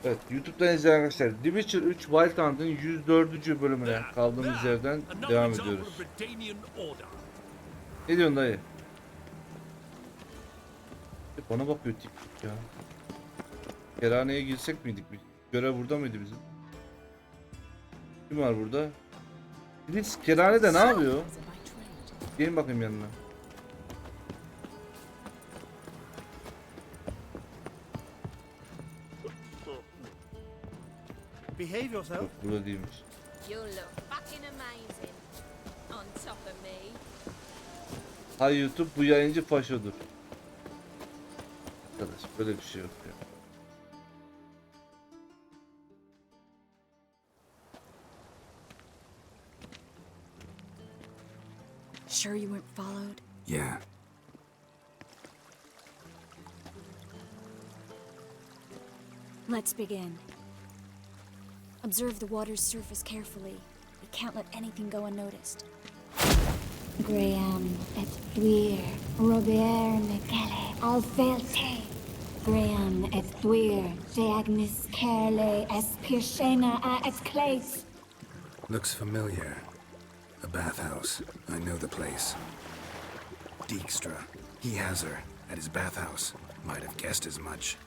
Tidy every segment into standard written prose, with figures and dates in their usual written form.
Evet, YouTube'dan izleyen arkadaşlar, Witcher 3 Wild Hunt'ın 104. bölümüne kaldığımız yerden devam ediyoruz. Ne diyorsun dayı? Bana bakıyor tip ya. Kerhaneye girsek miydik biz? Görev burada mıydı bizim? Kim var burada? Biz kerhanede ne yapıyor? Gelin bakayım yanına. Behave yourself. Yok, burada değilmiş. Hay YouTube, bu yayıncı faşodur. Arkadaş böyle bir şey yok ya. Sure you weren't followed? Yeah. Let's begin. Observe the water's surface carefully. We can't let anything go unnoticed. Graham et thuir, Robert Mekele, Alfelte. Graham et thuir, Deagnis Kerle, Espirshena a et Clates. Looks familiar. A bathhouse. I know the place. Dijkstra. He has her at his bathhouse. Might have guessed as much.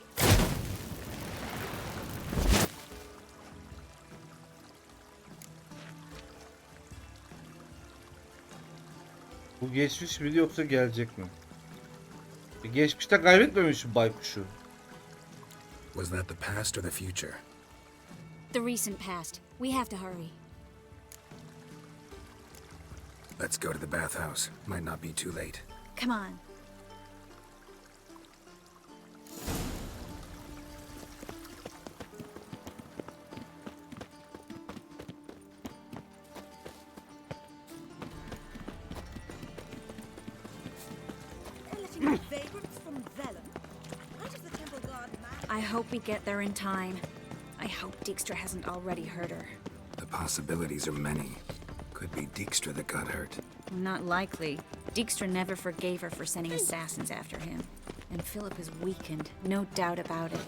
Bu geçmiş miydi yoksa gelecek mi? Geçmişte kaybetmemiş mi baykuşu? Was that the past or the future? The recent past. We have to hurry. Let's go to the bathhouse. Might not be too late. Come on. I hope we get there in time. I hope Dijkstra hasn't already hurt her. The possibilities are many. Could be Dijkstra that got hurt. Not likely. Dijkstra never forgave her for sending assassins after him. And Philip is weakened, no doubt about it.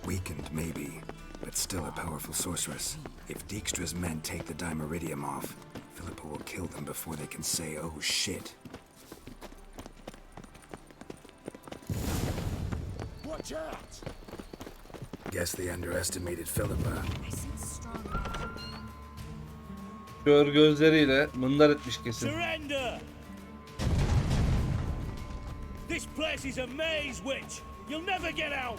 Weakened, maybe, but still a powerful sorceress. If Dijkstra's men take the Dimeridium off, Philippa will kill them before they can say, oh shit. Watch out! Guess they underestimated Philippa. I sense strong. Kör gözleriyle mındar etmiş kesin. Surrender! This place is a maze, witch! You'll never get out!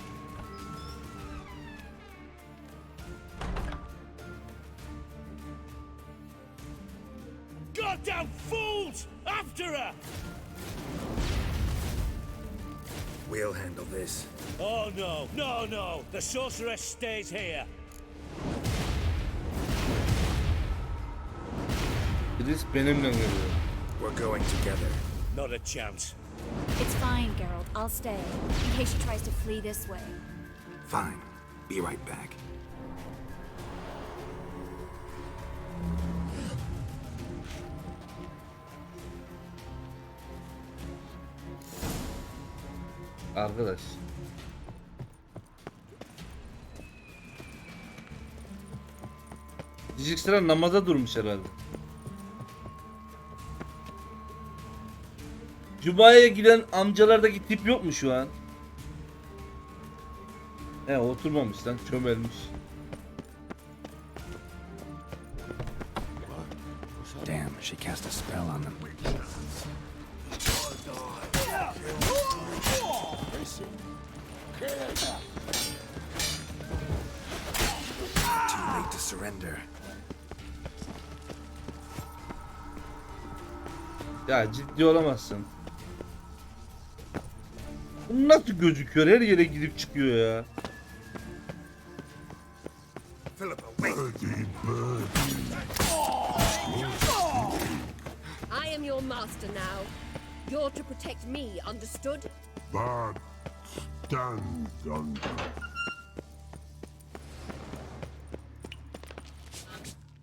Goddamn fools! After her! We'll handle this. Oh no, no, no! The sorceress stays here! Birisi benimle geliyor. We're going together. Not a chance. It's fine, Geralt. I'll stay. In case she tries to flee this way. Fine. Be right back. Arkadaş. Dijkstra namaza durmuş herhalde. Cuma'ya giden amcalardaki tip yok mu şu an? Oturmamış lan, çömelmiş. Damn, she cast a spell on them. Too late to surrender. Ya ciddi olamazsın. Bu nasıl gözüküyor? Her yere gidip çıkıyor ya. Philippa, wait! I am your master now. You're to protect me, understood? But stand under.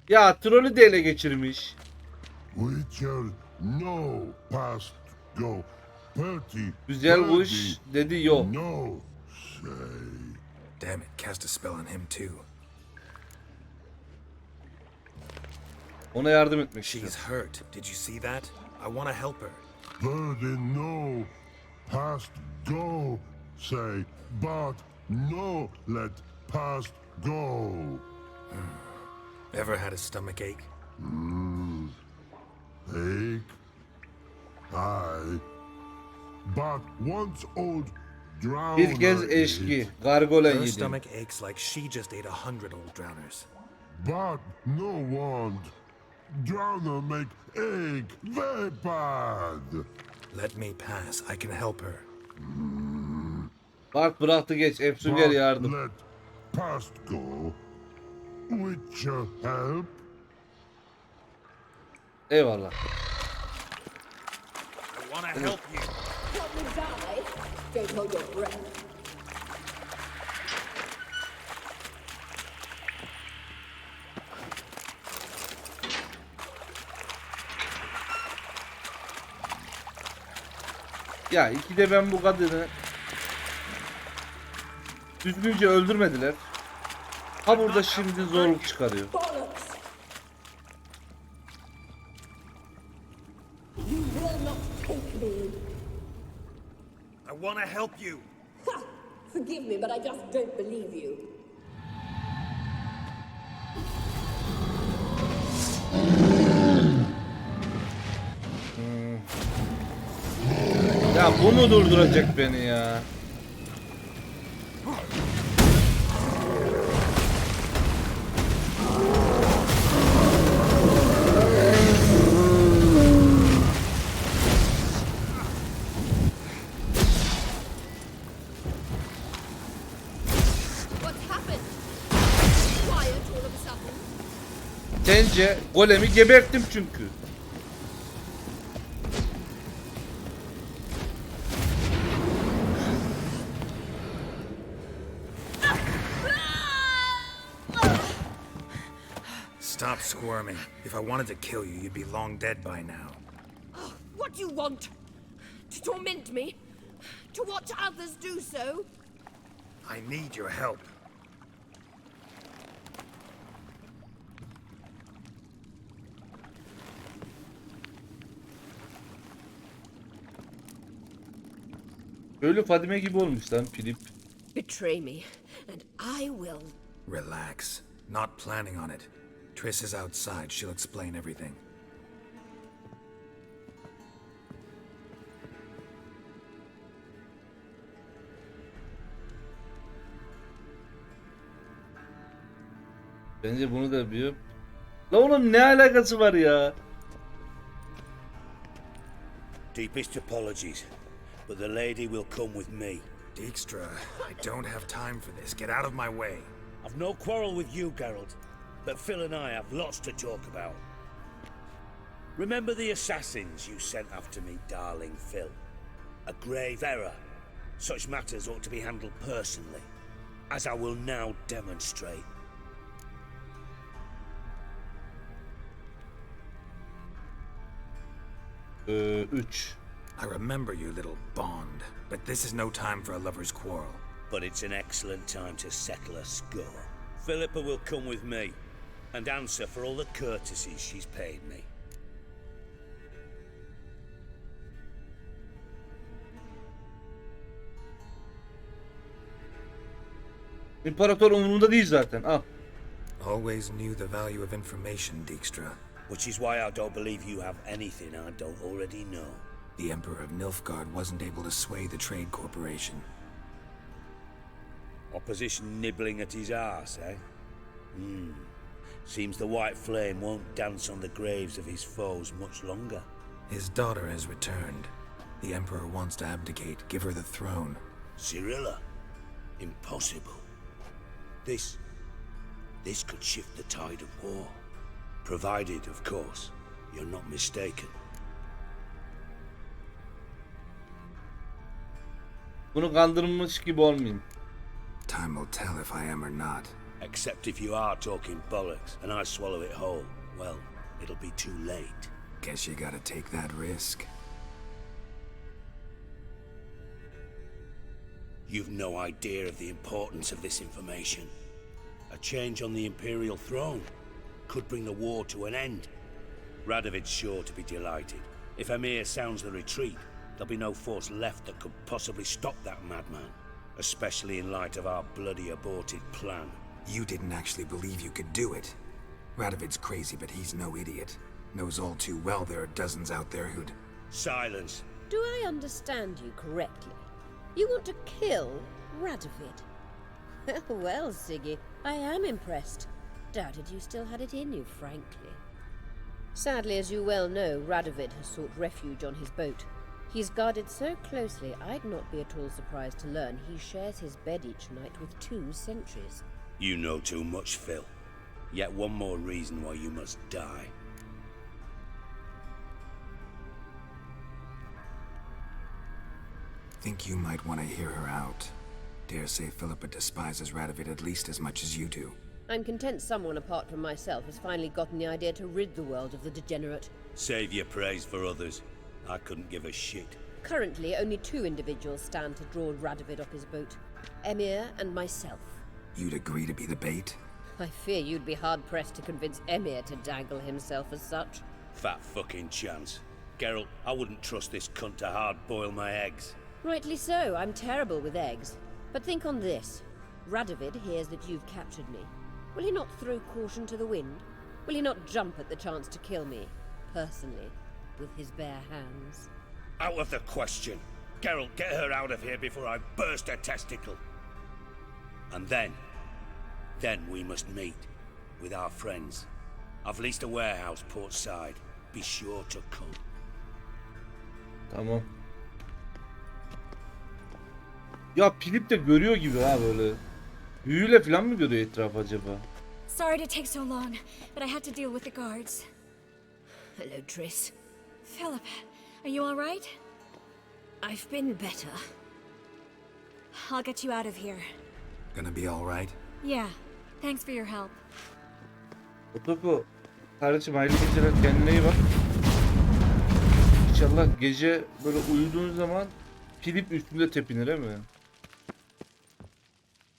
Ya trolü de ele geçirmiş. Witcher no past go. Petty. Güzel kuş dedi yok. No say. Damn it, cast a spell on him too. Ona yardım etmek She's istiyorum. hurt. Did you see that? I want to help her. Bird in no past go, say, but no let past go. Ever had a stomach ache? Ache? Aye. But once old Bir kez drowner eşki. ate, Gargoyle Her yedim. stomach aches like she just ate 100 old drowners. but no want. Drowner make ache very bad. Let me pass. I can help her. Bak bıraktı geç. Efsuger But yardım. let past go. Witcher help. Eyvallah. I want to help you. Help me die? Don't hold your breath. Ya ikide ben bu kadını düzgünce öldürmediler. Ha burada şimdi zorluk çıkarıyor. Bollocks! You will not take me. I want to help you. Ha! Forgive me, but I just don't believe you. Ya bu mu durduracak beni ya? What's happened? Quiet all of a sudden. Sence golemi geberttim çünkü. Stop squirming. If I wanted to kill you, you'd be long dead by now. What do you want? To torment me? To watch others do so? I need your help. Böyle Fadime gibi olmuş lan Filip. Betray me, and I will. Relax. Not planning on it. Triss is outside. She'll explain everything. Bence bunu da yapıyor. La oğlum ne alakası var ya? Deepest apologies, but the lady will come with me. Dijkstra, I don't have time for this. Get out of my way. I've no quarrel with you, Geralt, but Phil and I have lots to talk about. Remember the assassins you sent after me, darling Phil? A grave error. Such matters ought to be handled personally, as I will now demonstrate. Üç. I remember your little bond, but this is no time for a lover's quarrel. But it's an excellent time to settle a score. Philippa will come with me and answer for all the courtesies she's paid me. İmparator umurunda değil zaten. Al. Always knew the value of information, Dijkstra. Which is why I don't believe you have anything I don't already know. The Emperor of Nilfgaard wasn't able to sway the Trade Corporation. Opposition nibbling at his arse, eh? Seems the white flame won't dance on the graves of his foes much longer. His daughter has returned. The Emperor wants to abdicate, give her the throne. Cyrilla? Impossible. This could shift the tide of war. Provided, of course, you're not mistaken. Bunu kandırmış gibi olmayayım. Time will tell if I am or not. Except if you are talking bollocks and I swallow it whole, well, it'll be too late. Guess you gotta take that risk. You've no idea of the importance of this information. A change on the Imperial throne could bring the war to an end. Radovid's sure to be delighted. If Emir sounds the retreat, there'll be no force left that could possibly stop that madman. Especially in light of our bloody aborted plan. You didn't actually believe you could do it. Radovid's crazy, but he's no idiot. Knows all too well there are dozens out there who'd... Silence. Do I understand you correctly? You want to kill Radovid? Well, Siggy, I am impressed. Doubted you still had it in you, frankly. Sadly, as you well know, Radovid has sought refuge on his boat. He's guarded so closely, I'd not be at all surprised to learn he shares his bed each night with 2 sentries. You know too much, Phil. Yet one more reason why you must die. Think you might want to hear her out. Dare say Philippa despises Radovid at least as much as you do. I'm content someone apart from myself has finally gotten the idea to rid the world of the degenerate. Save your praise for others. I couldn't give a shit. Currently, only 2 individuals stand to draw Radovid off his boat. Emir and myself. You'd agree to be the bait? I fear you'd be hard-pressed to convince Emir to dangle himself as such. Fat fucking chance. Geralt, I wouldn't trust this cunt to hard-boil my eggs. Rightly so, I'm terrible with eggs. But think on this. Radovid hears that you've captured me. Will he not throw caution to the wind? Will he not jump at the chance to kill me, personally, with his bare hands? Out of the question. Geralt, get her out of here before I burst her testicle. And then we must meet with our friends. I've leased a warehouse portside. Be sure to come. Tamam. Ya Philip de görüyor gibi ha böyle. Büyüyle falan mı görüyor etrafı acaba? Sorry to take so long, but I had to deal with the guards. Hello, Triss. Philip, are you all right? I've been better. I'll get you out of here. Gonna be alright? Yeah, thanks for your help. Otoko, kardeşim hayırlı geceler, kendine iyi bak. İnşallah gece böyle uyuduğun zaman Philip üstünde tepinir değil mi?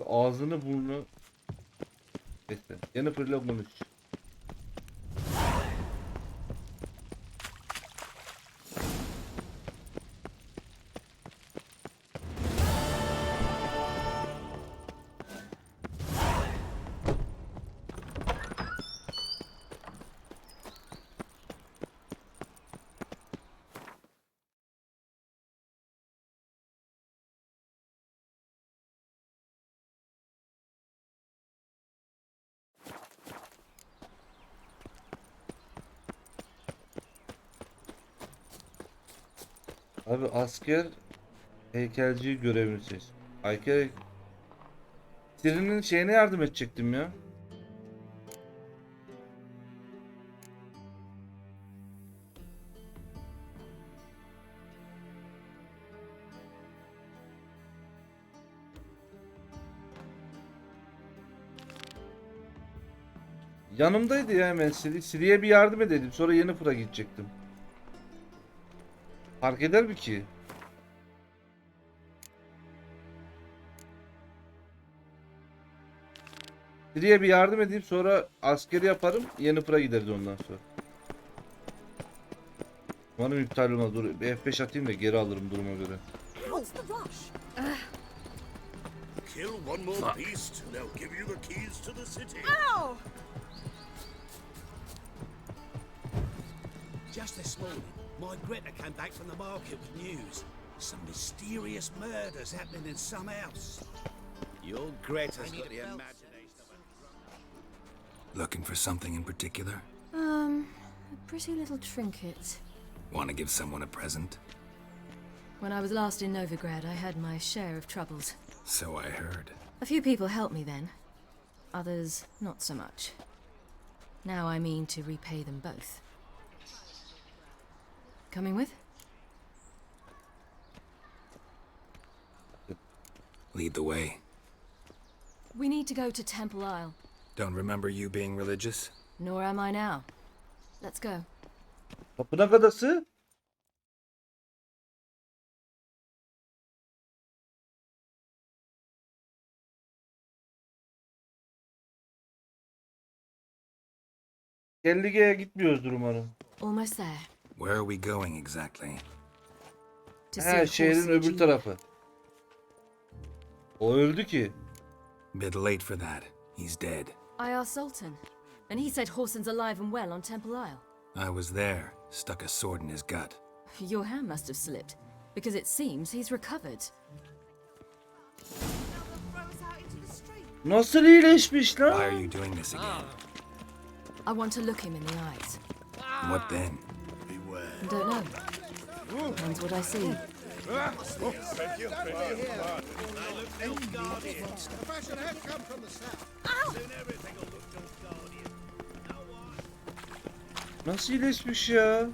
Ağzını burnunu... Neyse, Jennifer'la konuş. Abi asker heykelci görevini seç. Asker Siri'nin şeyine yardım edecektim ya. Yanımdaydı ya hemen Siri. Siri'ye bir yardım edelim. Sonra Yennefer'a gidecektim. Fark eder mi ki? Siri'ye bir yardım edeyim, sonra askeri yaparım, Yennefer'a gideriz ondan sonra. Umarım iptal olmaz. Dur bir F5 atayım da geri alırım duruma göre. What's the rush? Kill one more beast, and they'll give you the keys to the city. Ow! Just this morning, my Greta came back from the market with news. Some mysterious murders happening in some house. Your Greta's got the imagination of a... Looking for something in particular? A pretty little trinket. Want to give someone a present? When I was last in Novigrad, I had my share of troubles. So I heard. A few people helped me then. Others, not so much. Now I mean to repay them both. Coming with? Lead the way. We need to go to Temple Isle. Don't remember you being religious? Nor am I now. Let's go. Kapına kadası. Kellige'ye gitmiyoruzdur umarım. Almost there. Where are we going exactly? To see He, şehrin Horse and öbür Junior. tarafı. O öldü ki. Bit late for that. He's dead. I asked Sultan, and he said Horson's alive and well on Temple Isle. I was there, stuck a sword in his gut. Your hand must have slipped, because it seems he's recovered. Nasıl iyileşmiş Why are lan? you doing this again? I want to look him in the eyes. What then? I don't know. Depends what I see. Nasıl iyileşmiş ya?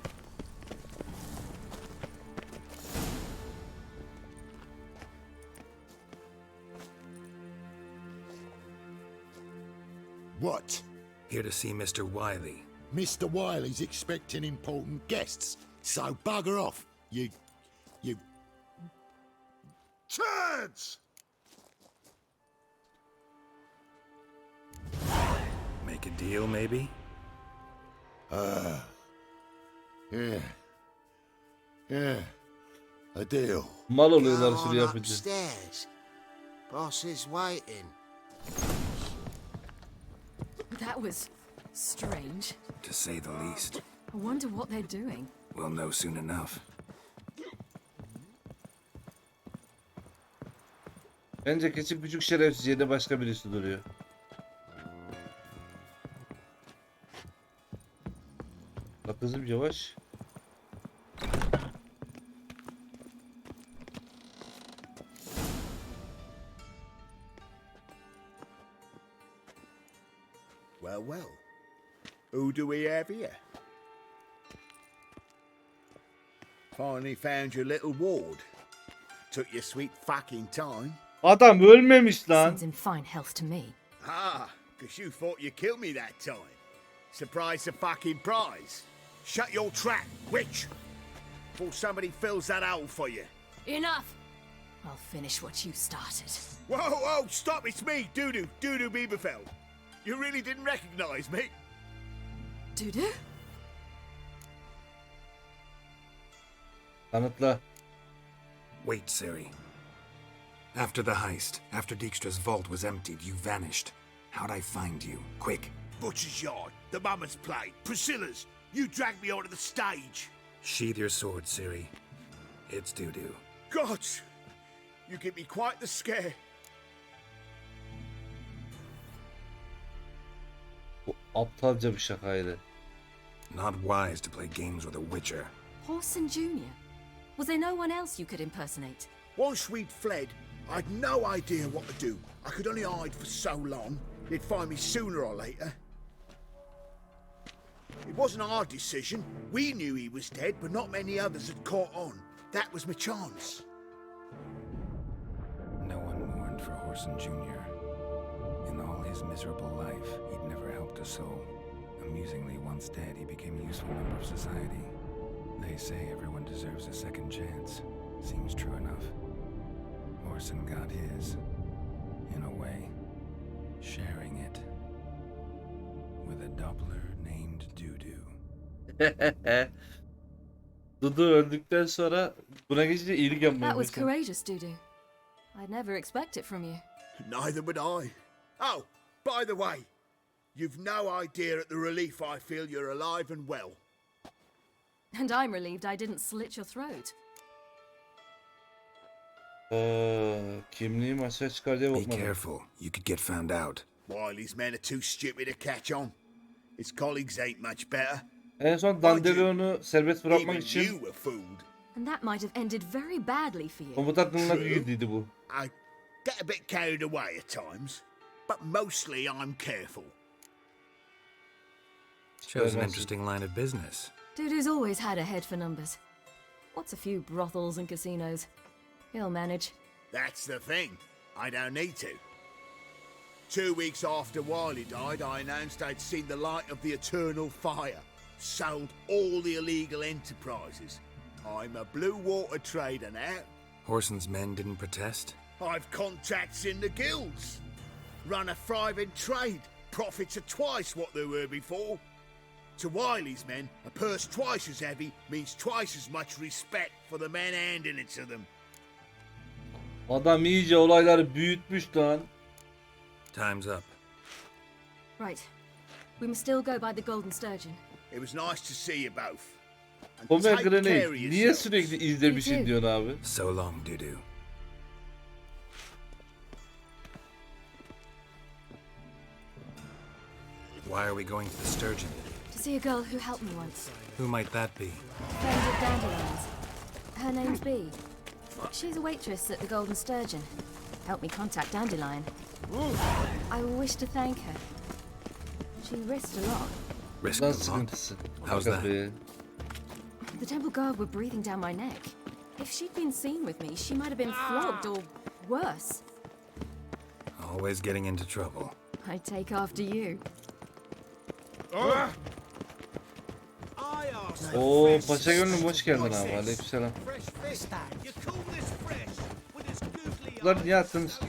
What? Here to see Mr. Wiley. Mr. Wiley's expecting important guests, so bugger off, you... Turds! Make a deal, maybe? Yeah. A deal. Mal oluyorlar şunu yapınca. Upstairs. Boss is waiting. That was strange. To say the least. I wonder what they're doing. We'll know soon enough. Bence keçi küçük şerefsiz yerde başka birisi duruyor. Bak kızım yavaş. Well. Who do we have here? Finally found your little ward. Took your sweet fucking time. Adam ölmemiş lan. Seems in fine health to me. Ah, because you thought you killed me that time. Surprise the fucking prize. Shut your trap, witch. Before somebody fills that hole for you. Enough! I'll finish what you started. Whoa, stop, it's me, Dudu Bieberfeld. You really didn't recognize me? Dudu? Kanıtla. Wait, Siri. After the heist, after Dijkstra's vault was emptied, you vanished. How'd I find you? Quick. Butcher's Yard, the Mama's Play, Priscilla's. You dragged me onto the stage. Sheathe your sword, Siri. It's Dudu. God, you give me quite the scare. Bu aptalca bir şakaydı. Not wise to play games with a witcher. Horson Jr.? Was there no one else you could impersonate? Once we'd fled, I'd no idea what to do. I could only hide for so long. They'd find me sooner or later. It wasn't our decision. We knew he was dead, but not many others had caught on. That was my chance. No one mourned for Horson Jr. In all his miserable life, he'd never helped a soul. Amusingly, once dead, he became a useful member of society. They say everyone deserves a second chance. Seems true enough. Horson got his, in a way, sharing it with a Doppler named Dudu. Dudu öldükten sonra buna geçince iyilik yapmaya That was başladı. courageous, Dudu. I'd never expect it from you. Neither would I. Oh, by the way, you've no idea at the relief I feel you're alive and well. And I'm relieved I didn't slit your throat. Kimliğim aşağı çıkar diye Be bakmadım. careful, you could get found out. Wiley's men are too stupid to catch on. His colleagues ain't much better. En son Dandelion'u serbest bırakmak Even için you were fooled. And that might have ended very badly for you. komutan kılığına girdiydi bu. I get a bit carried away at times, but mostly I'm careful. Shows an interesting line of business. Dudu's always had a head for numbers. What's a few brothels and casinos? He'll manage. That's the thing. I don't need to. 2 weeks after Wiley died, I announced I'd seen the light of the eternal fire. Sold all the illegal enterprises. I'm a blue water trader now. Horson's men didn't protest? I've contacts in the guilds. Run a thriving trade. Profits are twice what they were before. To Wiley's men, a purse twice as heavy means twice as much respect for the men handing it to them. Adam iyice olayları büyütmüş lan. Time's up. Right. We must still go by the Golden Sturgeon. It was nice to see you both. And Homer take care of Grenade. Niye yourselves. sürekli izlemişsin diyorsun abi? So long, Dudu. Why are we going to the Sturgeon? To see a girl who helped me once. Who might that be? Friend of Dandelion's. Her name's Bee. She's a waitress at the Golden Sturgeon. Helped me contact Dandelion. I wish to thank her. She risked a lot. Risk Lan a lot? sıkıntısı. How's Aga that? be. The temple guard were breathing down my neck. If she'd been seen with me, she might have been flogged or worse. Always getting into trouble. I'd take after you. I asked for Oo fresh paşa gönlüm hoş geldin abi. spices. Aleykümselam. Fresh fish. You call this fresh? With its googly Bunlar niye attınız?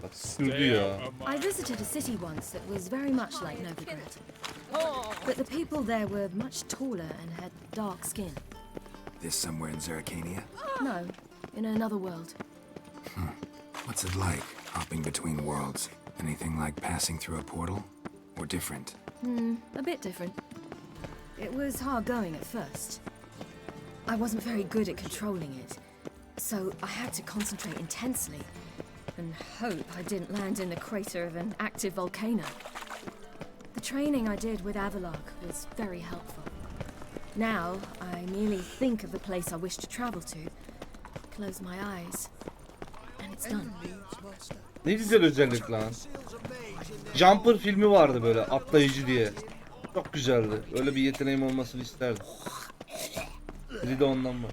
Bak sürdü ya. I visited a city once that was very much like Novigrad. But the people there were much taller and had dark skin. This somewhere in Zeracania? No, in another world. What's it like, hopping between worlds? Anything like passing through a portal? Or different? A bit different. It was hard going at first. I wasn't very good at controlling it, so I had to concentrate intensely and hope I didn't land in the crater of an active volcano. The training I did with Avalok was very helpful. Now, I merely think of the place I wish to travel to, close my eyes, and it's done. Ne güzel özellik lan. Jumper filmi vardı böyle atlayıcı diye. Çok güzeldi. Öyle bir yeteneğim olmasını isterdim. Biri de ondan var.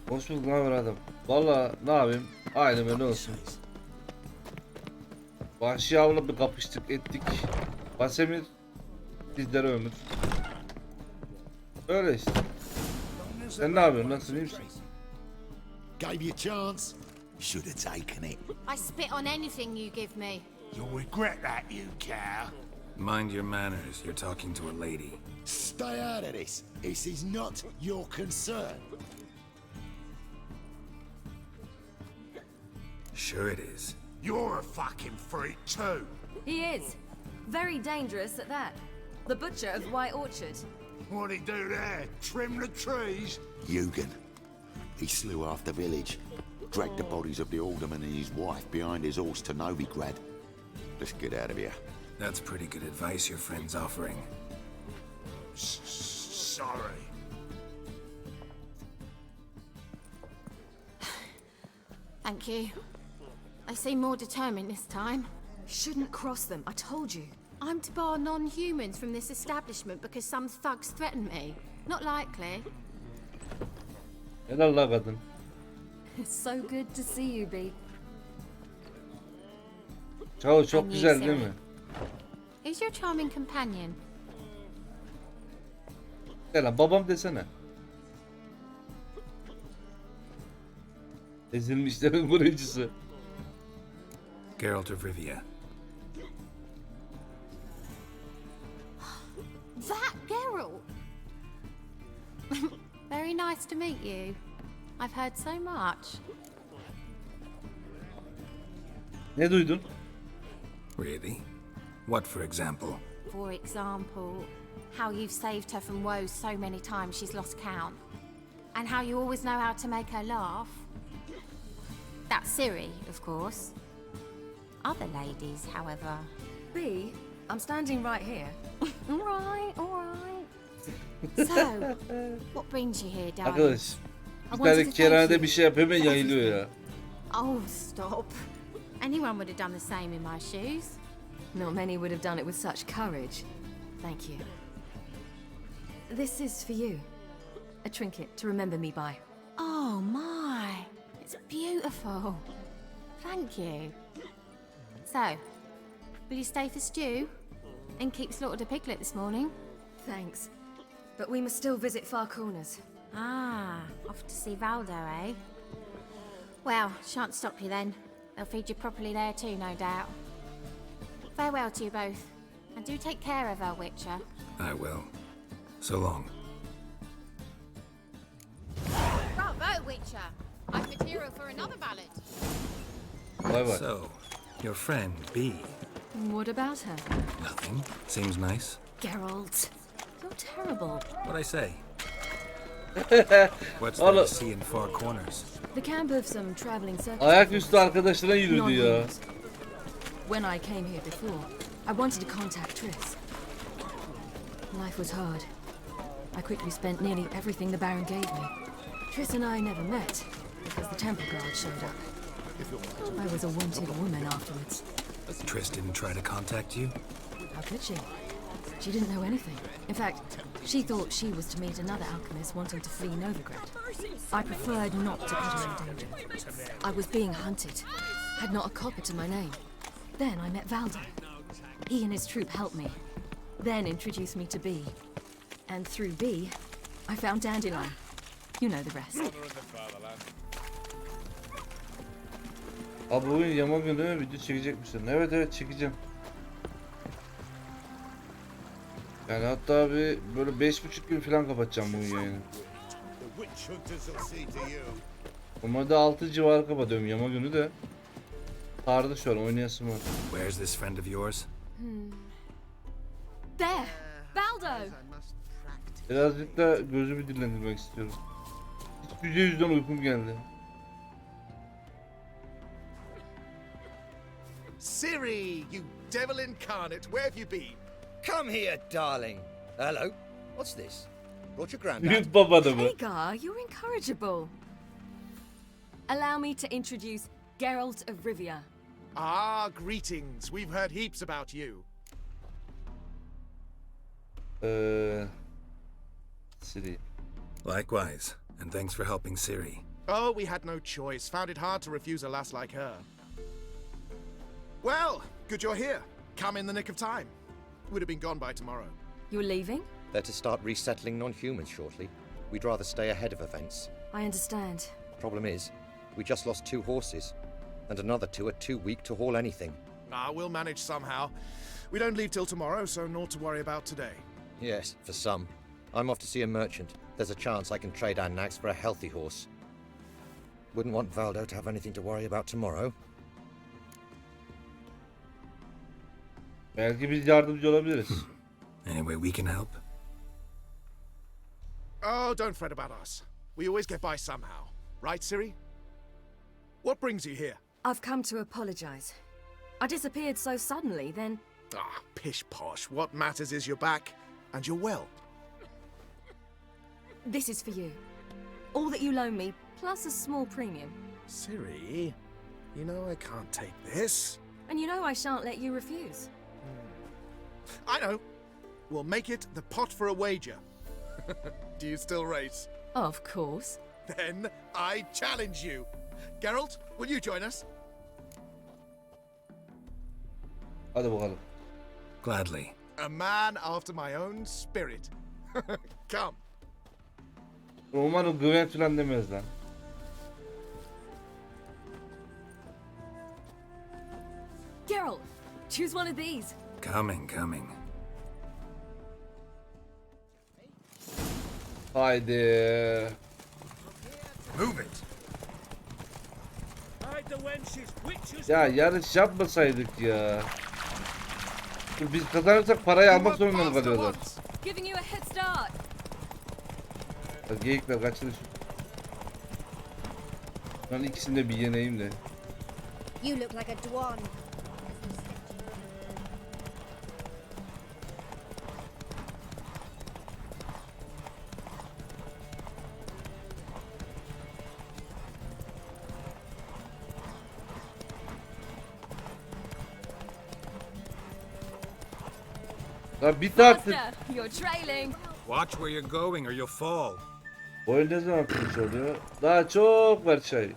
Hoş bulduk, ne haber adam? Valla ne yapayım? Aynen öyle olsun. Vahşi avla bir kapıştık ettik. Basemir sizlere ömür. Öyle işte. Sen ne yapıyorsun? Nasılsın, iyi misin? Gave you a chance. Should have taken it. I spit on anything you give me. You'll regret that, you cow. Mind your manners, you're talking to a lady. Stay out of this. This is not your concern. Sure it is. You're a fucking freak too. He is. Very dangerous at that. The butcher of White Orchard. What'd he do there? Trim the trees? Eugen. He slew half the village. Dragged the bodies of the alderman and his wife behind his horse to Novigrad. Let's get out of here. That's pretty good advice your friend's offering. Sorry. Thank you. They seem more determined this time. Shouldn't cross them, I told you. I'm to bar non-humans from this establishment because some thugs threaten me. Not likely. Helal la kadın. It's so good to see you, Bee. Çao çok And güzel you, değil Siri. mi? Who's your charming companion? Selam babam desene. Ezilmişlerin koruyucusu. Geralt of Rivia. That Geralt! Very nice to meet you. I've heard so much. Ne duydun? Really? What, for example? For example, how you've saved her from woes so many times she's lost count. And how you always know how to make her laugh. That's Ciri, of course. Other ladies, however. Bee, I'm standing right here. All right. So, what brings you here, darling? Arkadaş. I Bir wanted tane to thank kerhanede you. bir şey yapıyor hemen yayılıyor ya. Oh, stop. Anyone would have done the same in my shoes. Not many would have done it with such courage. Thank you. This is for you. A trinket to remember me by. Oh my, it's beautiful. Thank you. So, will you stay for stew? And keep slaughtered a piglet this morning? Thanks. But we must still visit Far Corners. Ah, off to see Valdo, eh? Well, shan't stop you then. They'll feed you properly there too, no doubt. Farewell to you both, And do take care of her, Witcher. I will. So long. Bravo, Witcher! I've material for another ballad. Vay vay. So, your friend, B. What about her? Nothing. Seems nice. Geralt, you're terrible. What'd I say? What's there Oğlum. to see in Four Corners? The camp of some traveling circus. Ayaküstü arkadaşlarına yürüdü ya. Non-humans. When I came here before, I wanted to contact Triss. Life was hard. I quickly spent nearly everything the Baron gave me. Triss and I never met because the temple guard showed up. I was a wanted woman afterwards. Triss didn't try to contact you? How could she? She didn't know anything. In fact, she thought she was to meet another alchemist wanting to flee Novigrad. I preferred not to put her in danger. I was being hunted. Had not a copper to my name. Then I met Valdo. He and his troop helped me. Then introduced me to B. And through B, I found Dandelion. You know the rest. Abi bugün yama günü video çekecek misin? Evet çekeceğim. Yani hatta bir böyle 5,5 gün falan kapatacağım bugün yayını. Normalde 6 civarı kapatıyorum yama günü de. Sardı şu an, oynayasım var. Where's this friend of yours? There! Valdo! Birazcık da gözümü dinlendirmek istiyorum. Hiç yüzden uykum geldi. Ciri, you devil incarnate, where have you been? Come here, darling. Hello. What's this? Brought your granddad? Büyük babadı mı? Hagar, you're incorrigible. Allow me to introduce Geralt of Rivia. Ah, greetings. We've heard heaps about you. Siri. Likewise, and thanks for helping Ciri. Oh, we had no choice. Found it hard to refuse a lass like her. Well, good you're here. Come in the nick of time. Would have been gone by tomorrow. You're leaving? They're to start resettling non-humans shortly. We'd rather stay ahead of events. I understand. Problem is, we just lost 2 horses, and another 2 are too weak to haul anything. Ah, we'll manage somehow. We don't leave till tomorrow, so naught to worry about today. Yes, for some. I'm off to see a merchant. There's a chance I can trade our nags for a healthy horse. Wouldn't want Valdo to have anything to worry about tomorrow. Belki biz yardımcı olabiliriz. Any way we can help? Oh, don't fret about us. We always get by somehow. Right, Ciri? What brings you here? I've come to apologize. I disappeared so suddenly, then... Ah, pish-posh. What matters is you're back, and you're well. This is for you. All that you loan me, plus a small premium. Ciri, you know I can't take this. And you know I shan't let you refuse. I know. We'll make it the pot for a wager. Do you still race? Of course. Then I challenge you. Geralt, will you join us? Hadi bakalım. Gladly. A man after my own spirit. Come. Umarım Gwent falan demez lan. Geralt, choose one of these. Coming. Haydi. Move it. Hide the wenches, witches. Ya yarış yapmasaydık ya. Dur, biz kazanırsak parayı almak zorunda mı kalıyorlar? Giving you a head start. Ya geyikler kaçırır. Ben ikisini de bir yeneyim de. You look like a Dwan. Ya bit artık. Faster, you're trailing. Watch where you're going or you'll fall. Oyun ne zaman finish oluyor? Daha çok var çay.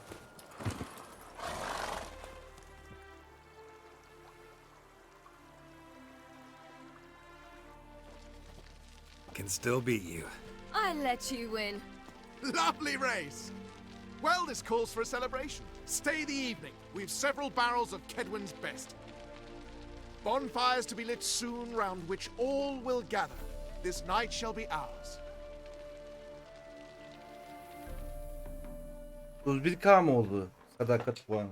Can still beat you. I let you win. Lovely race. Well, this calls for a celebration. Stay the evening. We've several barrels of Kedwin's best. Bonfires to be lit soon, round which all will gather. This night shall be ours. 31K mı oldu? Sadakat puanı.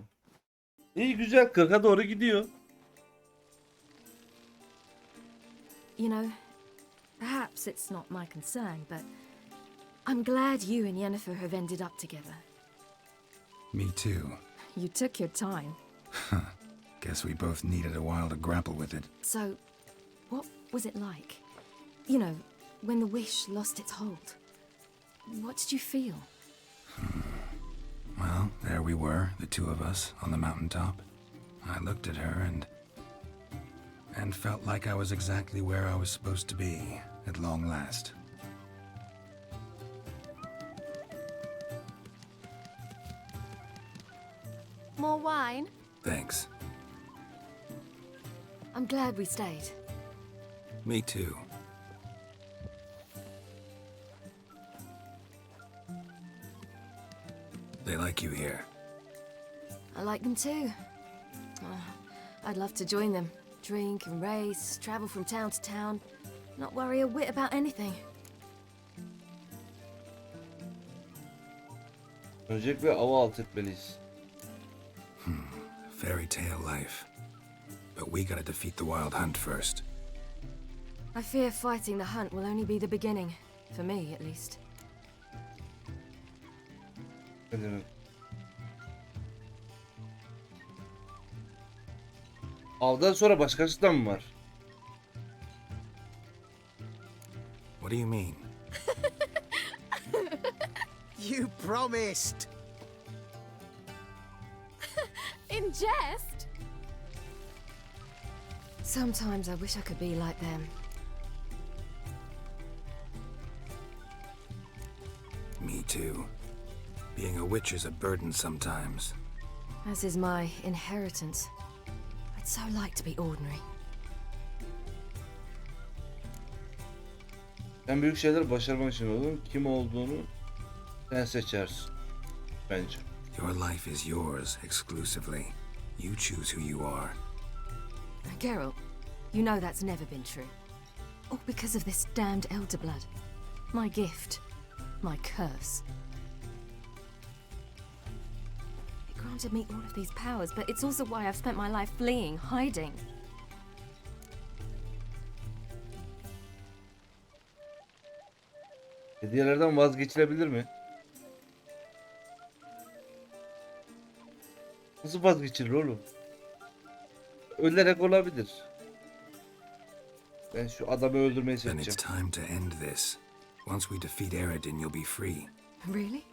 İyi güzel 40'a doğru gidiyor. You know, perhaps it's not my concern, but I'm glad you and Yennefer have ended up together. Me too. You took your time. Guess we both needed a while to grapple with it. So, what was it like? You know, when the wish lost its hold. What did you feel? Well, there we were, the two of us, on the mountaintop. I looked at her and felt like I was exactly where I was supposed to be, at long last. More wine? Thanks. I'm glad we stayed. Me too. They like you here. I like them too. I'd love to join them. Drink and race, travel from town to town. Not worry a whit about anything. Öncelikle ava alt etmeliyiz. Fairy tale life. But we gotta defeat the wild hunt first. I fear fighting the hunt will only be the beginning. For me, at least. Ne demek? Avdan sonra başkası da mı var? What do you mean? You promised! In jest? Sometimes I wish I could be like them. Me too. Being a witch is a burden sometimes. As is my inheritance. I'd so like to be ordinary. Sen büyük şeyler başarman için oğlum kim olduğunu sen seçersin. Bence. Your life is yours exclusively. You choose who you are. Geralt, you know that's never been true. All because of this damned elder blood. My gift. My curse. It granted me all of these powers, but it's also why I've spent my life fleeing, hiding. Hediyelerden vazgeçilebilir mi? Nasıl vazgeçilir oğlum? Ölerek olabilir. Ben şu adamı öldürmeyi Then it's seçeceğim. time to end this. Once we defeat Eredin, you'll be free. Really?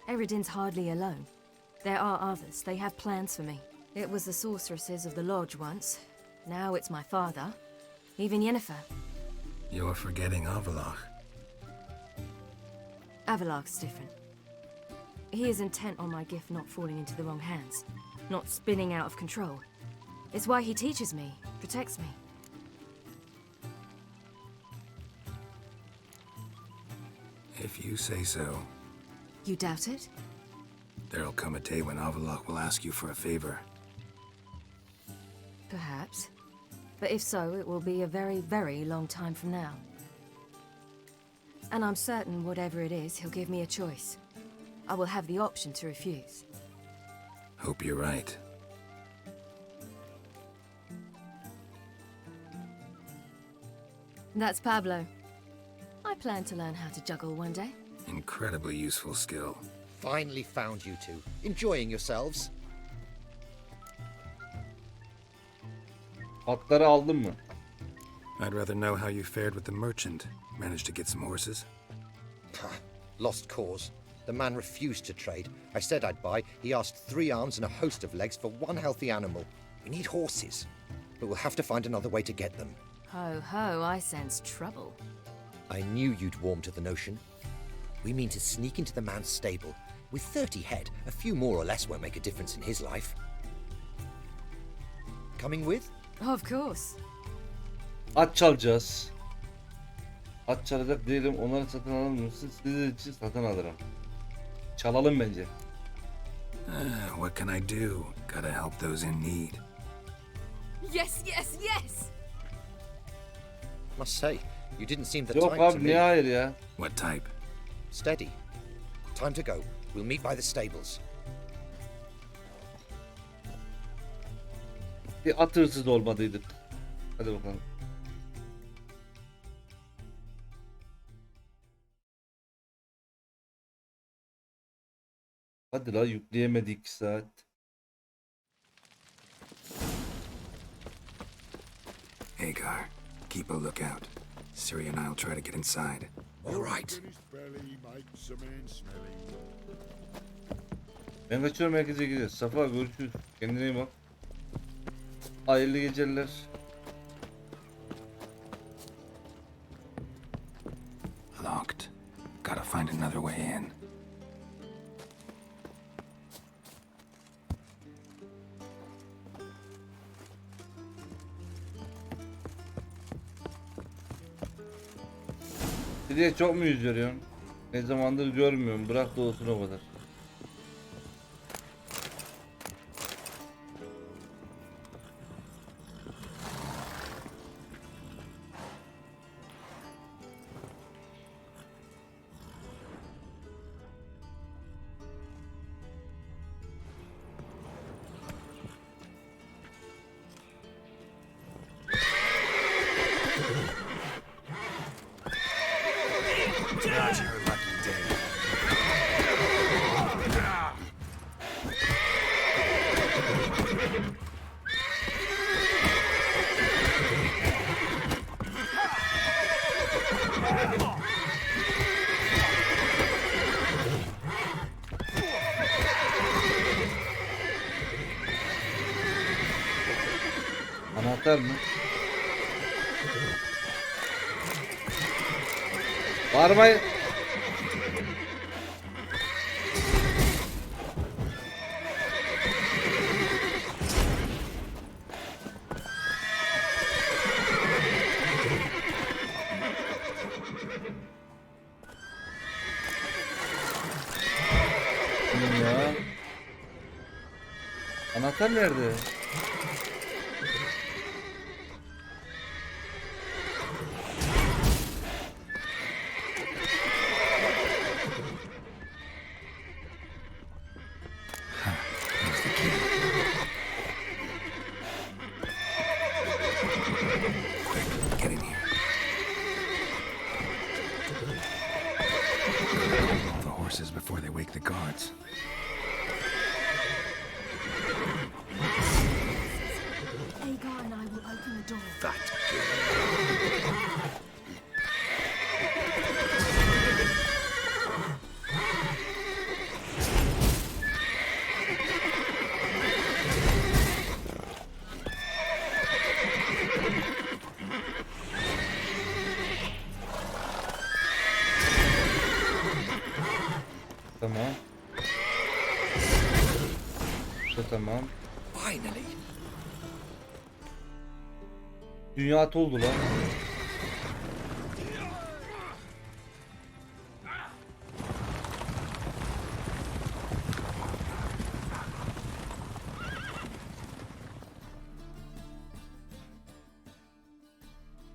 Eredin's hardly alone. There are others. They have plans for me. It was the sorceresses of the lodge once. Now it's my father. Even Yennefer. You're forgetting Avalok. Avalok's different. He is intent on my gift not falling into the wrong hands. Not spinning out of control. It's why he teaches me, protects me. If you say so. You doubt it? There'll come a day when Avalok will ask you for a favor. Perhaps. But if so, it will be a very, very long time from now. And I'm certain whatever it is, he'll give me a choice. I will have the option to refuse. Hope you're right. That's Pablo. I plan to learn how to juggle one day. Incredibly useful skill. Finally found you two. Enjoying yourselves? Atları aldın mı? I'd rather know how you fared with the merchant. Managed to get some horses? Lost cause. The man refused to trade. I said I'd buy. He asked 3 arms and a host of legs for 1 healthy animal. We need horses, but we'll have to find another way to get them. Ho ho, I sense trouble. I knew you'd warm to the notion. We mean to sneak into the man's stable. With 30 head, a few more or less won't make a difference in his life. Coming with? Of course. At çalacağız. At çalacak değilim. Onları satın alır mısın? Sizin için satın alırım. Çalalım bence. What can I do? Gotta help those in need. Yes, yes, yes! Must say, you didn't seem the Yok type to abi me. niye hayır ya? What type? Steady. Time to go. We'll meet by the stables. Bir at hırsız olmadıydık. Hadi bakalım. Hadi la yükleyemedi 2 saat. Hagar, keep a lookout. Siri and I'll try to get inside. All right. Ben kaçıyorum, herkese gideceğiz. Safa görüşürüz. Kendine iyi bak. Hayırlı geceler. Locked. Gotta find another way in. Diye çok mu yüz veriyorsun? Ne zamandır görmüyorum. Bırak da olsun o kadar. Not your lucky day. Anahtar mı? Bağırmayın. Ya. Anahtar nerede? Here's the key. Quick, get in here. All the horses before they wake the guards. Hagar and I will open the door. Tamam. Tamam. Finally. Dünya at oldu lan.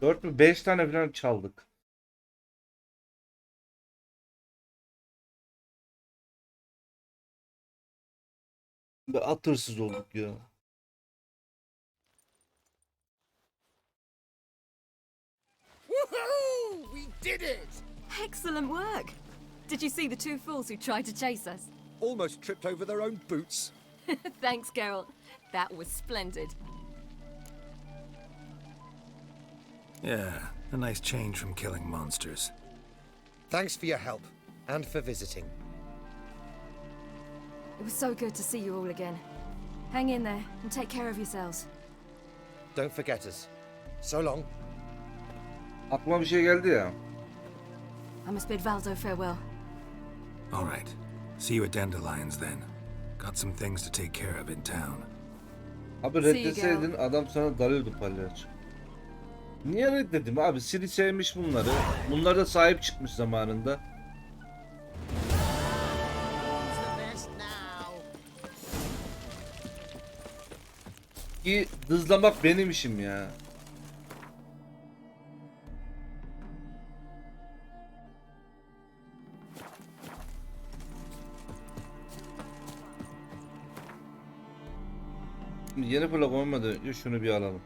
Dört mü? 5 tane falan çaldık. Ve at hırsız olduk ya. Woohoo! We did it! Excellent work! Did you see the two fools who tried to chase us? Almost tripped over their own boots. Thanks, Geralt. That was splendid. Yeah, a nice change from killing monsters. Thanks for your help and for visiting. It was so good to see you all again. Hang in there and take care of yourselves. Don't forget us. So long. Aklıma bir şey geldi ya. I must bid Valdo farewell. All right. See you at Dandelion's then. Got some things to take care of in town. Abi reddeseydin adam sana dalıyordu palyaço. Niye reddedim abi? Siri sevmiş bunları. Bunlar da sahip çıkmış zamanında. Ki dızlamak benim işim ya. Şimdi yeni plak olmadı. Şunu bir alalım.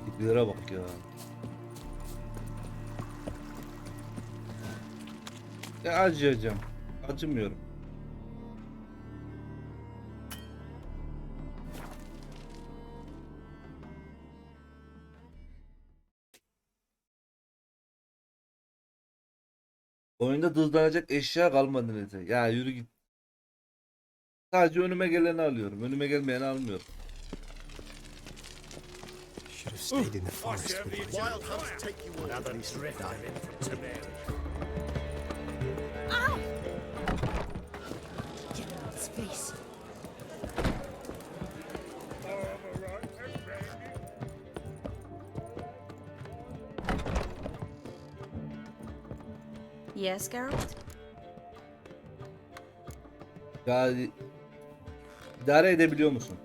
Tiplere bak ya. Ya acıyacağım. Acımıyorum. Oyunda dızlanacak eşya kalmadı neyse. Ya yürü git. Sadece önüme geleni alıyorum. Önüme gelmeyeni almıyorum. Should have stayed in the forest with my Wild hunts take you all. Another drift I'm in from today. Get out of his face. Yes, Geralt? Ya idare edebiliyor musun?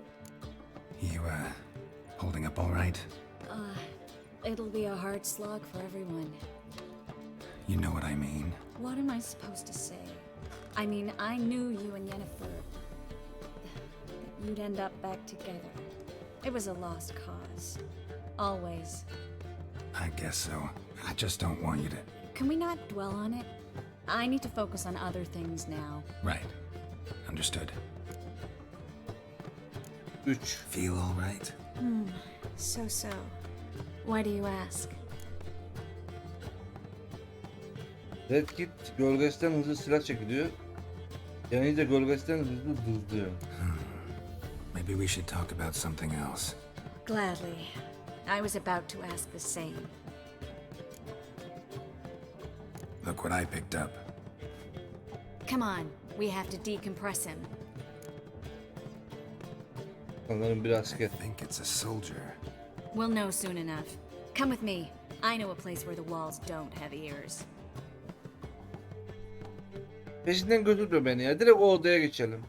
You, holding up all right? It'll be a hard slog for everyone. You know what I mean. What am I supposed to say? I mean, I knew you and Yennefer. That you'd end up back together. It was a lost cause. Always. I guess so. I just don't want you to... Can we not dwell on it? I need to focus on other things now. Right. Understood. 3. Feel all right? So. Why do you ask? Red Kit gölgesinden hızlı silah çekiliyor. Yani de gölgesinden hızlı dızlıyor. Maybe we should talk about something else. Gladly. I was about to ask the same. Look what I picked up. Come on, we have to decompress him. Sanırım bir asker. I think it's a soldier. We'll know soon enough. Come with me. I know a place where the walls don't have ears. Peşinden götürme beni ya. Direkt o odaya geçelim.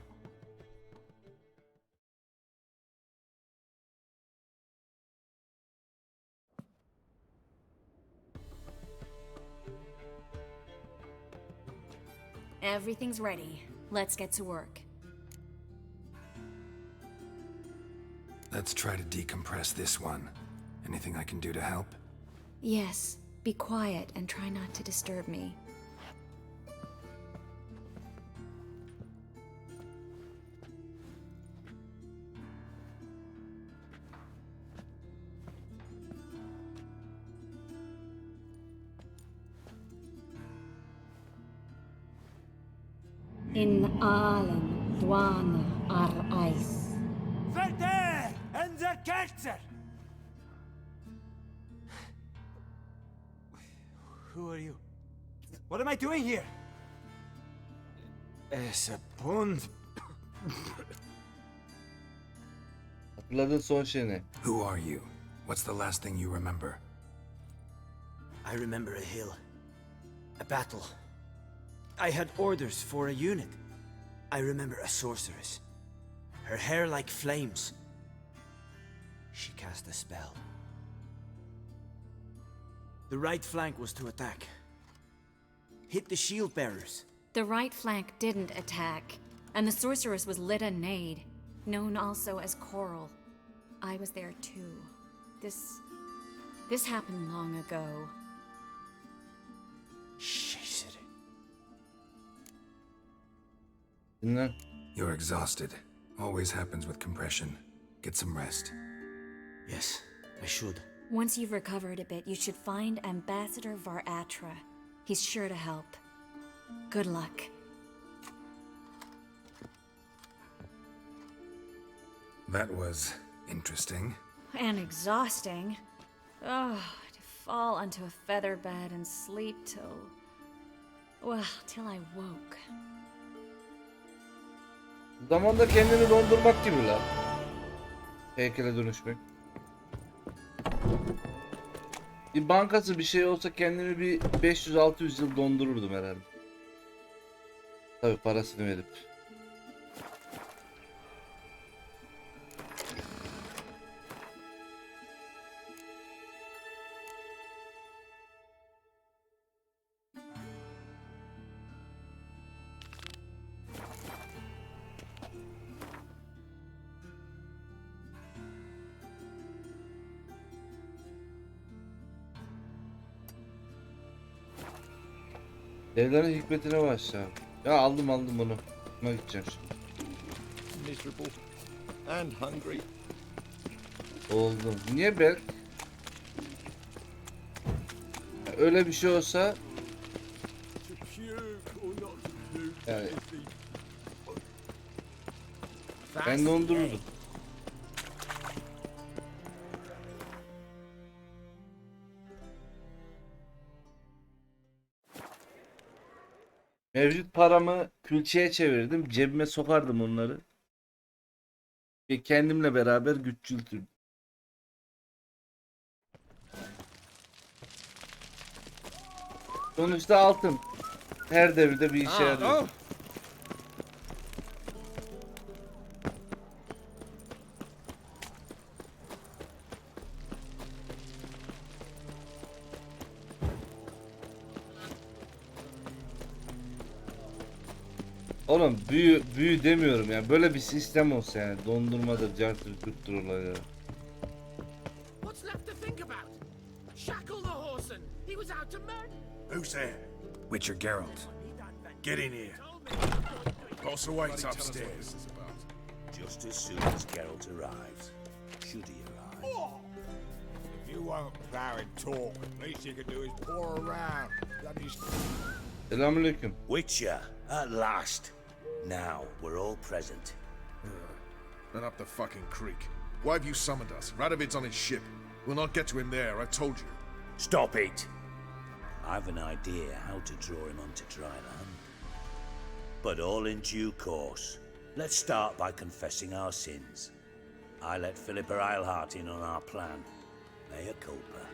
Everything's ready. Let's get to work. Let's try to decompress this one. Anything I can do to help? Yes, be quiet and try not to disturb me. In allen dwane eis. Verder and the Kelter! Who are you? What am I doing here? Es a pond. Hatırladığın son şey ne? Who are you? What's the last thing you remember? I remember a hill. A battle. I had orders for a unit. I remember a sorceress. Her hair like flames. She cast a spell. The right flank was to attack. Hit the shield bearers. The right flank didn't attack, and the sorceress was Lyda Nade, known also as Coral. I was there too. This happened long ago. Dinlen. You're exhausted. Always happens with compression. Get some rest. Yes, I should. Once you've recovered a bit, you should find Ambassador Varatra. He's sure to help. Good luck. That was interesting. And exhausting. Oh, to fall onto a feather bed and sleep till I woke. Zamanda kendini dondurmak gibi lan. Heykele dönüşmek. Bir bankası bir şey olsa kendimi bir 500-600 yıl dondururdum herhalde. Tabii parasını verip. Devlerin hikmetine başla. Ya aldım bunu. Buna gideceğim şimdi. Miserable and hungry. Oldu. Niye Berk? Öyle bir şey olsa yani ben dondururdum. Mevcut paramı külçeye çevirdim. Cebime sokardım onları. Ve kendimle beraber güççültürdüm. Sonuçta altın. Her devirde bir işe yarıyor. Oğlum büyü demiyorum ya. Böyle bir sistem olsa yani. Dondurmadır, cartır, curttur olayları. What's left to think about? Shackle the horse, he was out to murder. Who's there? Witcher Geralt. Get in here. Boss awaits upstairs. Just as soon as Geralt arrives. Should he arrive? If you won't plow and talk, least you can do is pour around. Selamünaleyküm. Witcher, at last. Now we're all present. Then up the fucking creek. Why have you summoned us? Radovid's on his ship. We'll not get to him there, I told you. Stop it! I've an idea how to draw him onto dry land. But all in due course. Let's start by confessing our sins. I let Philippa Eilhart in on our plan. Mea culpa.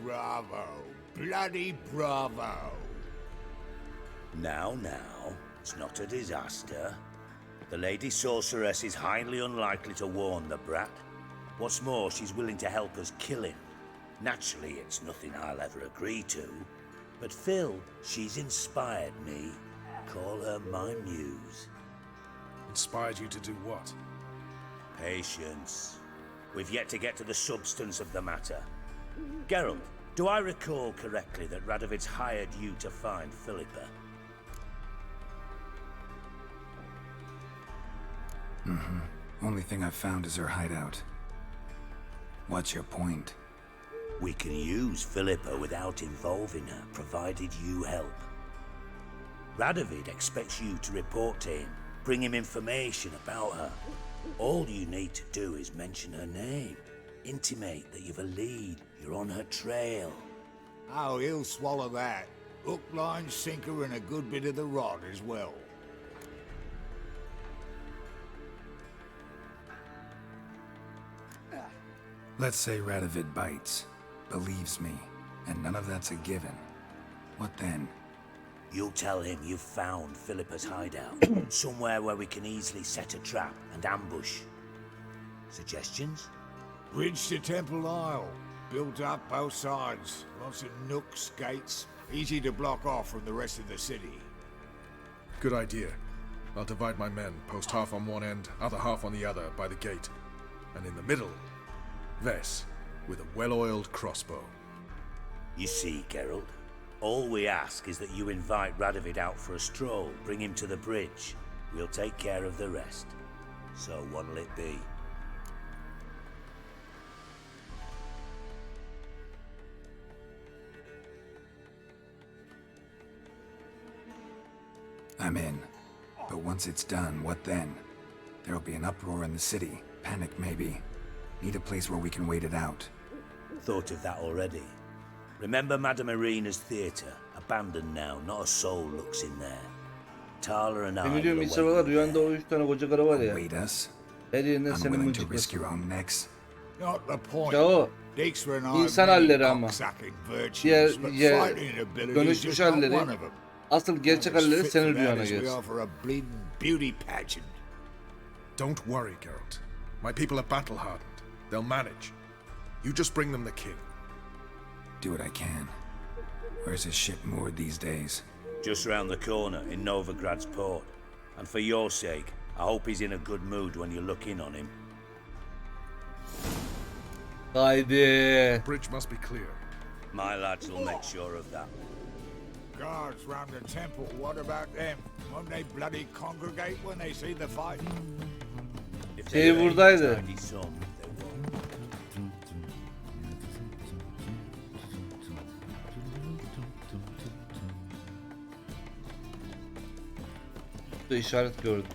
Bravo. Bloody bravo. Now, it's not a disaster. The Lady Sorceress is highly unlikely to warn the brat. What's more, she's willing to help us kill him. Naturally, it's nothing I'll ever agree to. But Phil, she's inspired me. Call her my muse. Inspired you to do what? Patience. We've yet to get to the substance of the matter. Geralt, do I recall correctly that Radovid's hired you to find Philippa? Only thing I've found is her hideout. What's your point? We can use Philippa without involving her, provided you help. Radovid expects you to report to him, bring him information about her. All you need to do is mention her name, intimate that you've a lead, you're on her trail. Oh, he'll swallow that. Hook, line, sinker, and a good bit of the rod as well. Let's say Radovid bites, believes me, and none of that's a given. What then? You'll tell him you've found Philippa's hideout, somewhere where we can easily set a trap and ambush. Suggestions? Bridge to Temple Isle. Built up both sides. Lots of nooks, gates. Easy to block off from the rest of the city. Good idea. I'll divide my men, post half on one end, other half on the other, by the gate. And in the middle, Vess, with a well-oiled crossbow. You see, Geralt, all we ask is that you invite Radovid out for a stroll, bring him to the bridge. We'll take care of the rest. So what'll it be? I'm in. But once it's done, what then? There'll be an uproar in the city. Panic, maybe. Need a place where we can wait it out. Thought of that already. Remember Madame Irina's theatre? Abandoned now, not a soul looks in there. Tala and I will Biliyorum await İsa'lar you rüyanda o 3 tane koca karı var ya. Wait us? Her yerinden senin Unwilling to risk mıncıklasın. your own necks? Not the point. Ya o Dijkstra and I insan have many halleri ama. cocksucking Diğer virtues, but diğer fighting ability is dönüşmüş just not halleri. one of them. Asıl gerçek As halleri fit senin for that rüyana as we gelsin. are for a bleeding beauty pageant. Don't worry, Geralt. My people are battle-hardened. They'll manage. You just bring them the king. Do what I can. Where's his ship moored these days? Just round the corner in Novigrad's port. And for your sake, I hope he's in a good mood when you look in on him. Haydi. Bridge must be clear. My lads will make sure of that. Guards round the temple, what about them? Won't they bloody congregate when they see the fight? Şey buradaydı. Burada işaret gördüm.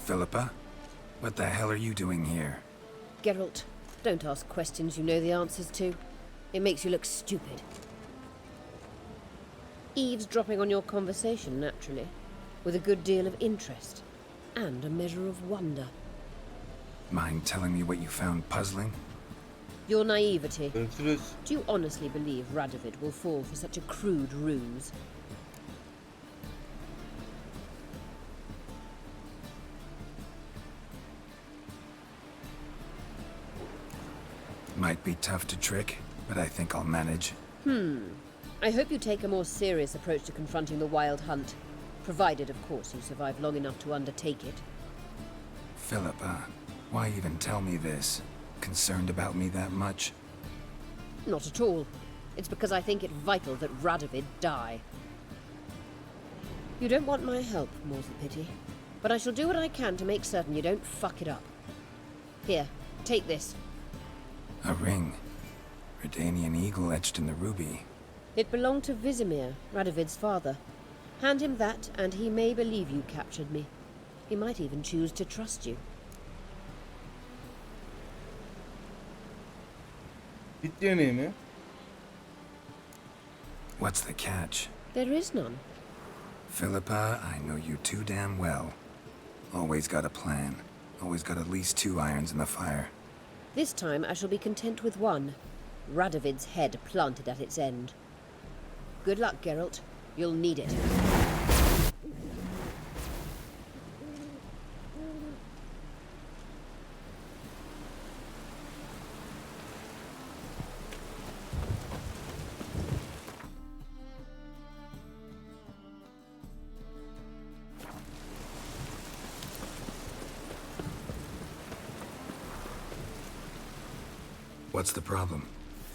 Philippa, what the hell are you doing here? Geralt, don't ask questions you know the answers to. It makes you look stupid. Eavesdropping on your conversation, naturally, with a good deal of interest and a measure of wonder. Mind telling me what you found puzzling? Your naivety. Görüşürüz. Do you honestly believe Radovid will fall for such a crude ruse? Might be tough to trick, but I think I'll manage. I hope you take a more serious approach to confronting the Wild Hunt, provided, of course, you survive long enough to undertake it. Philippa, why even tell me this? Concerned about me that much? Not at all. It's because I think it vital that Radovid die. You don't want my help, more's the pity. But I shall do what I can to make certain you don't fuck it up. Here, take this. A ring. Redanian eagle etched in the ruby. It belonged to Vizimir, Radovid's father. Hand him that, and he may believe you captured me. He might even choose to trust you. Bitti yemeği mi? What's the catch? There is none. Philippa, I know you too damn well. Always got a plan. Always got at least 2 irons in the fire. This time I shall be content with one. Radovid's head planted at its end. Good luck, Geralt. You'll need it. What's the problem?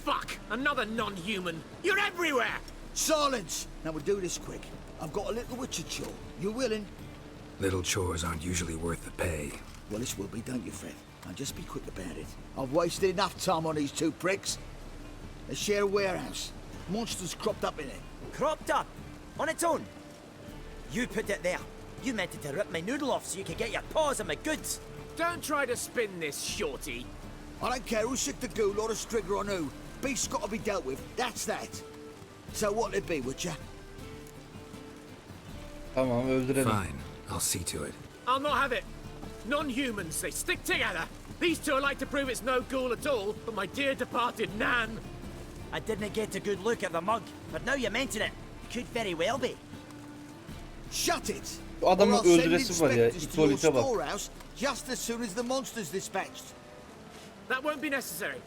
Fuck! Another non-human! You're everywhere! Silence! Now we'll do this quick. I've got a little witcher chore. You willing? Little chores aren't usually worth the pay. Well, this will be, don't you, Fred? Now just be quick about it. I've wasted enough time on these 2 pricks. They share a warehouse. Monsters cropped up in it. Cropped up? On its own? You put it there. You meant it to rip my noodle off so you could get your paws on my goods. Don't try to spin this, shorty. I don't care who sick the ghoul or the strigger on who. Beast's got to be dealt with. That's that. So what'll it be, Witcher? Tamam, öldürelim. Fine, I'll see to it. I'll not have it. Non-humans, they stick together. These 2 are like to prove it's no ghoul at all, but my dear departed Nan. I didn't get a good look at the mug, but now you mention it, it could very well be. Shut it! Bu adamın Or I'll send öldüresi var ya. inspectors to your İtolite bak. storehouse just as soon as the monster's dispatched. That won't be necessary.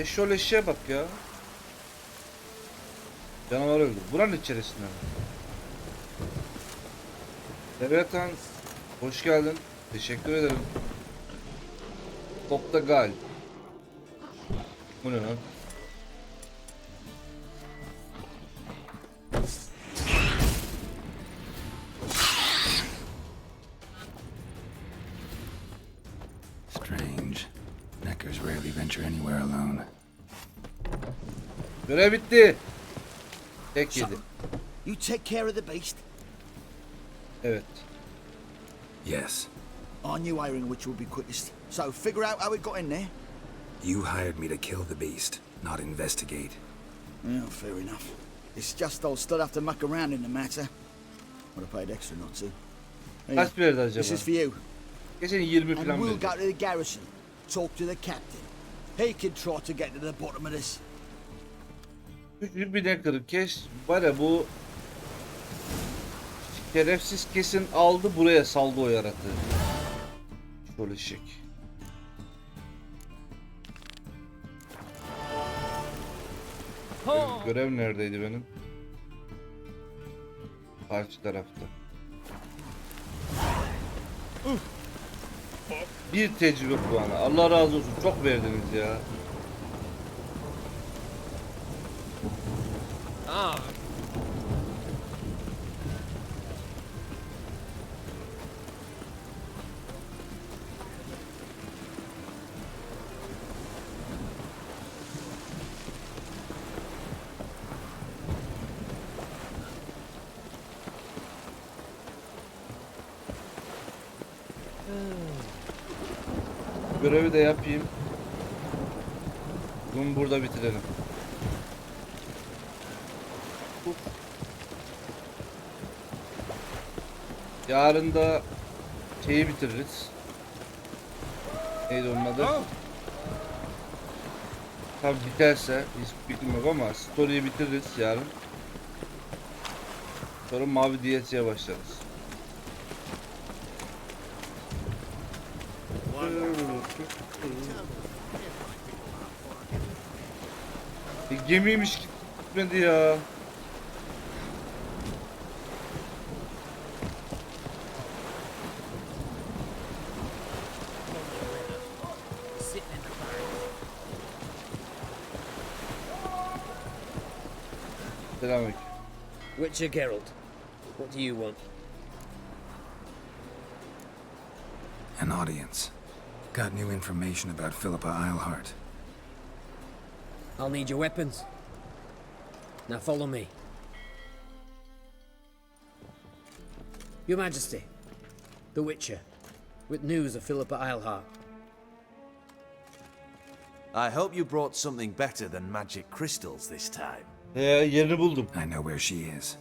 Şöyle şeye bak ya. Canavar öldü. Buranın içerisinde. Evet Han. Hoş geldin. Teşekkür ederim. Topta gal. Bu ne lan? Strange. Neckers rarely venture anywhere alone. Görev bitti. Tek yedi. You take care of the beast. Evet. Yes. I knew hiring which would be quickest. So figure out how it got in there. You hired me to kill the beast, not investigate. Yeah, fair enough. It's just I'll still have to muck around in the matter. Would have paid extra not to. Here, Kaç verdi acaba? this is for you. Geçen 20 And falan we'll verdi. go to the garrison. Talk to the captain. He can try to get to the bottom of this. Küçük bir ne kırık keş var ya, bu şerefsiz kesin aldı buraya saldı o yaratığı. Şöyle şık. Görev neredeydi benim? Karşı tarafta. Fuck. Bir tecrübe puanı. Allah razı olsun. Çok verdiniz ya. Görevi de yapayım. Bunu burada bitirelim. Yarın da şeyi bitiririz. Neydi onun adı? Tabi biterse hiç fikrim yok ama story'yi bitiririz yarın. Sonra mavi DLC'ye başlarız. Gemiymiş gitmedi ya. Selamünaleyküm. Witcher Geralt, what do you want? An audience. Got new information about Philippa Eilhart. I'll need your weapons. Now follow me. Your Majesty, the Witcher, with news of Philippa Eilhart. I hope you brought something better than magic crystals this time. Yerini buldum. I know where she is.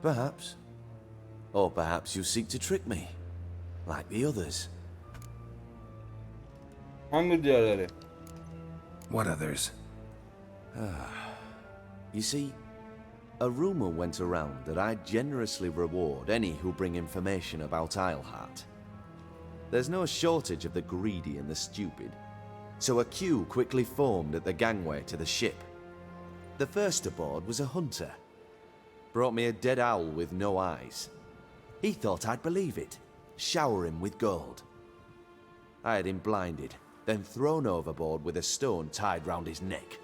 Perhaps. Or perhaps you seek to trick me, like the others. Hangi diğerleri? What others? You see, a rumor went around that I generously reward any who bring information about Eilhart. There's no shortage of the greedy and the stupid, so a queue quickly formed at the gangway to the ship. The first aboard was a hunter. Brought me a dead owl with no eyes. He thought I'd believe it, shower him with gold. I had him blinded, then thrown overboard with a stone tied round his neck.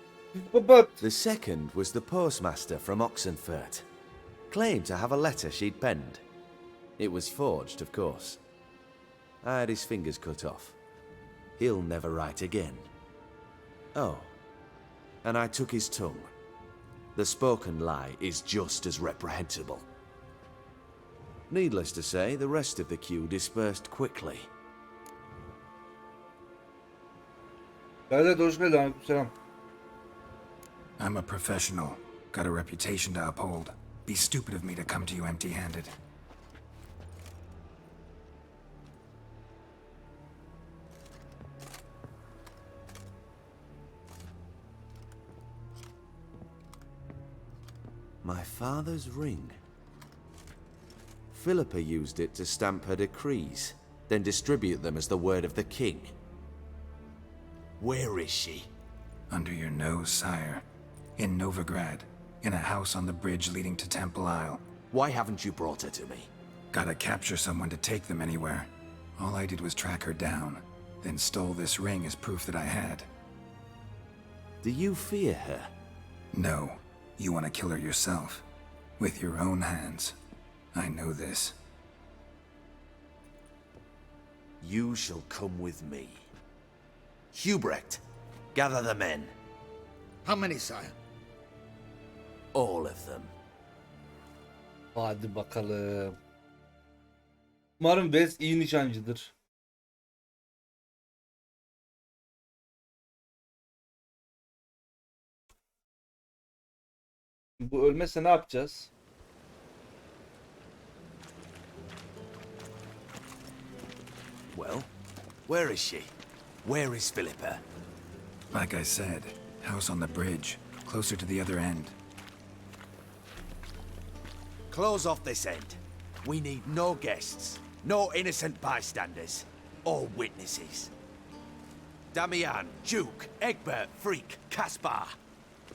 The second was the postmaster from Oxenfurt. Claimed to have a letter she'd penned. It was forged, of course. I had his fingers cut off. He'll never write again. Oh, and I took his tongue. The spoken lie is just as reprehensible. Needless to say, the rest of the queue dispersed quickly. I'm a professional. Got a reputation to uphold. Be stupid of me to come to you empty-handed. My father's ring. Philippa used it to stamp her decrees, then distribute them as the word of the king. Where is she? Under your nose, sire. In Novigrad. In a house on the bridge leading to Temple Isle. Why haven't you brought her to me? Gotta capture someone to take them anywhere. All I did was track her down, then stole this ring as proof that I had. Do you fear her? No. You want to kill her yourself. With your own hands. I know this. You shall come with me. Hubrecht, gather the men. How many, sire? All of them. Hadi bakalım. Umarım Wes iyi nişancıdır. Bu ölmezse ne yapacağız? Well, where is she? Where is Philippa? Like I said, house on the bridge, closer to the other end. Close off this end. We need no guests, no innocent bystanders, or witnesses. Damian, Duke, Egbert, Freak, Caspar.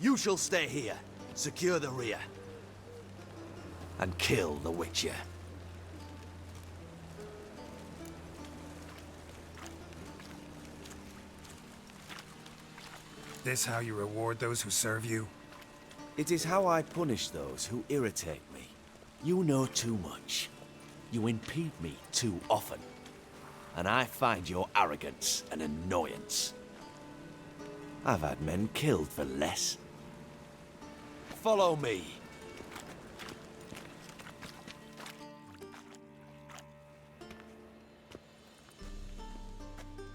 You shall stay here, secure the rear, and kill the Witcher. this how you reward those who serve you? It is how I punish those who irritate me. You know too much. You impede me too often. And I find your arrogance an annoyance. I've had men killed for less. Follow me.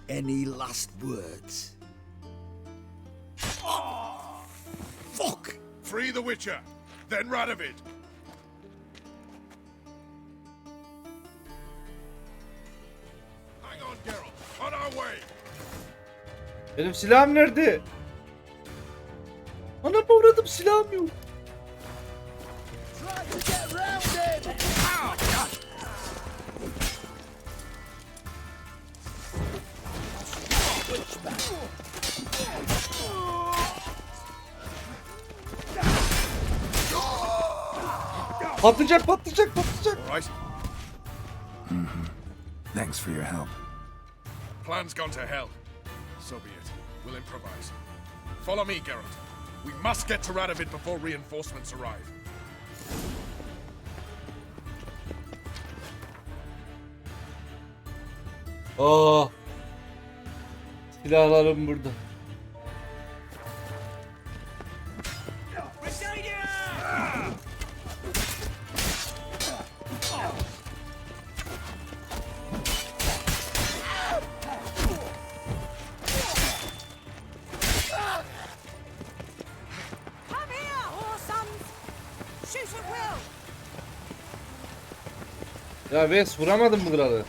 Any last words? Oh, fuck! Free the Witcher, then Radovid. Hang on, Geralt. On our way. Benim silahım nerede? Ana uğradım, silahım yok. Patlayacak, patlayacak, patlayacak. Right. Thanks for your help. Plan's gone to hell. So be it. We'll improvise. Follow me, Geralt. We must get to Radovid before reinforcements arrive. Oh. Silahlarım burada. Ya Wes, vuramadın mı kralı?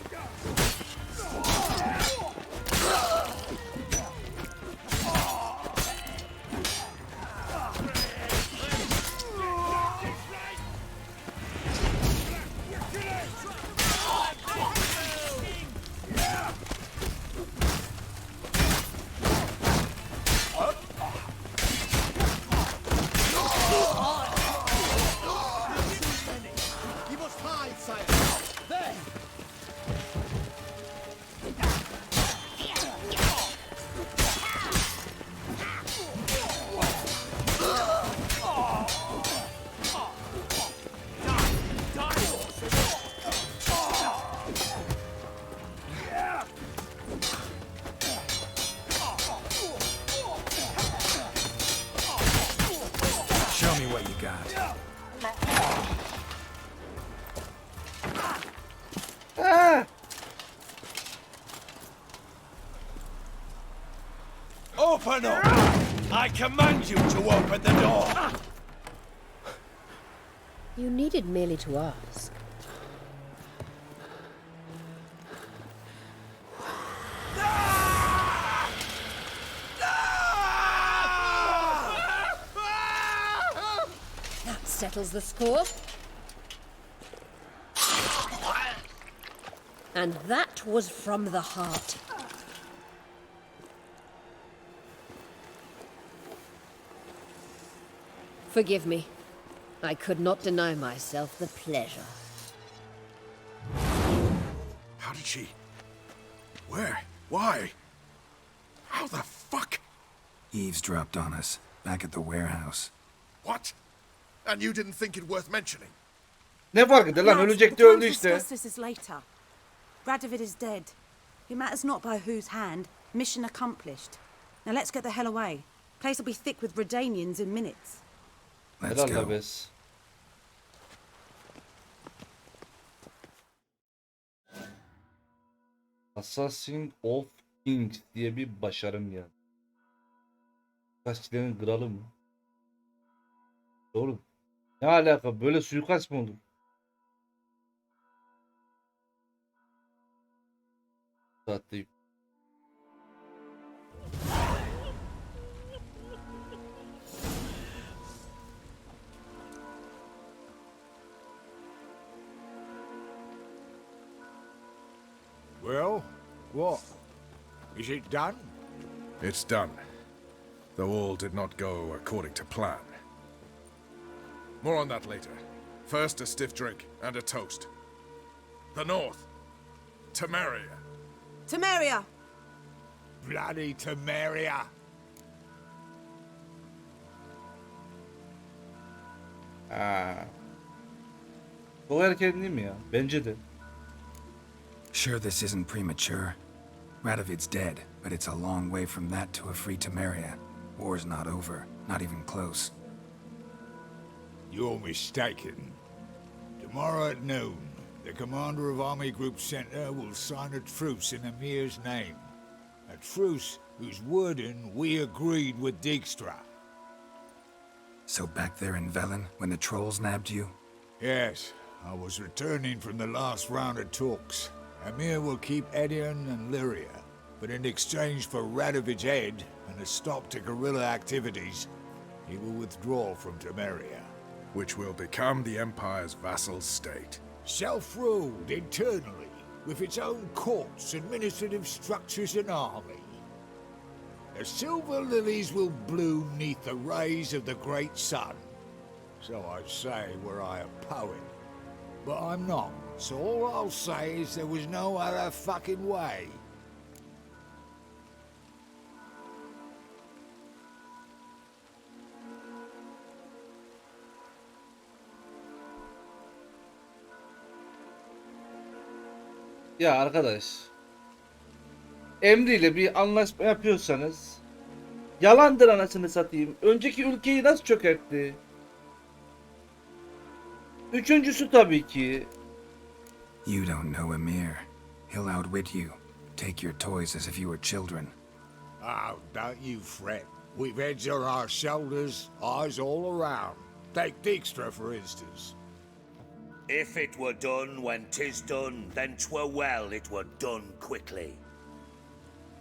Show me what you got. Ah! Open up! I command you to open the door! You needed merely to ask. That settles the score. And that was from the heart. Forgive me. I could not deny myself the pleasure. How did she? Where? Why? How the fuck? Eavesdropped on us, back at the warehouse. What? And you didn't think it worth mentioning? Ne fark eder lan, ölecekti, öldü işte. This is later. Radovid is dead. It matters not by whose hand. Mission accomplished. Now let's get the hell away. Place will be thick with Redanians in minutes. Let's Helal go. Wes. Assassin of Kings diye bir başarım yani. Suikastçilerin kralı mı? Doğru. Ne alaka? Böyle suikast mı olur? Saatteyim. Well, what? Is it done? It's done. Though all did not go according to plan. More on that later. First, a stiff drink and a toast. The North. Temeria. Temeria! Bloody Temeria! Ha. Çok erken değil mi ya? Bence de. Sure, this isn't premature. Radovid's dead, but it's a long way from that to a free Temeria. War's not over, not even close. You're mistaken. Tomorrow at noon, the commander of Army Group Center will sign a truce in Emir's name. A truce whose wording we agreed with Dijkstra. So back there in Velen, when the trolls nabbed you? Yes, I was returning from the last round of talks. Emir will keep Edion and Lyria, but in exchange for Radovid's head and a stop to guerrilla activities, he will withdraw from Temeria. Which will become the Empire's vassal state. Self-ruled internally, with its own courts, administrative structures and army. The silver lilies will bloom neath the rays of the great sun. So I say were I a poet. But I'm not, so all I'll say is there was no other fucking way. Ya arkadaş. Emri ile bir anlaşma yapıyorsanız yalandır anasını satayım. Önceki ülkeyi nasıl çökertti? Üçüncüsü tabii ki. You don't know Emir. He'll outwit you. Take your toys as if you were children. Oh, don't you fret. We've heads on our shoulders, eyes all around. Take Dijkstra, for instance. If it were done when 'tis done, then 'twere well it were done quickly.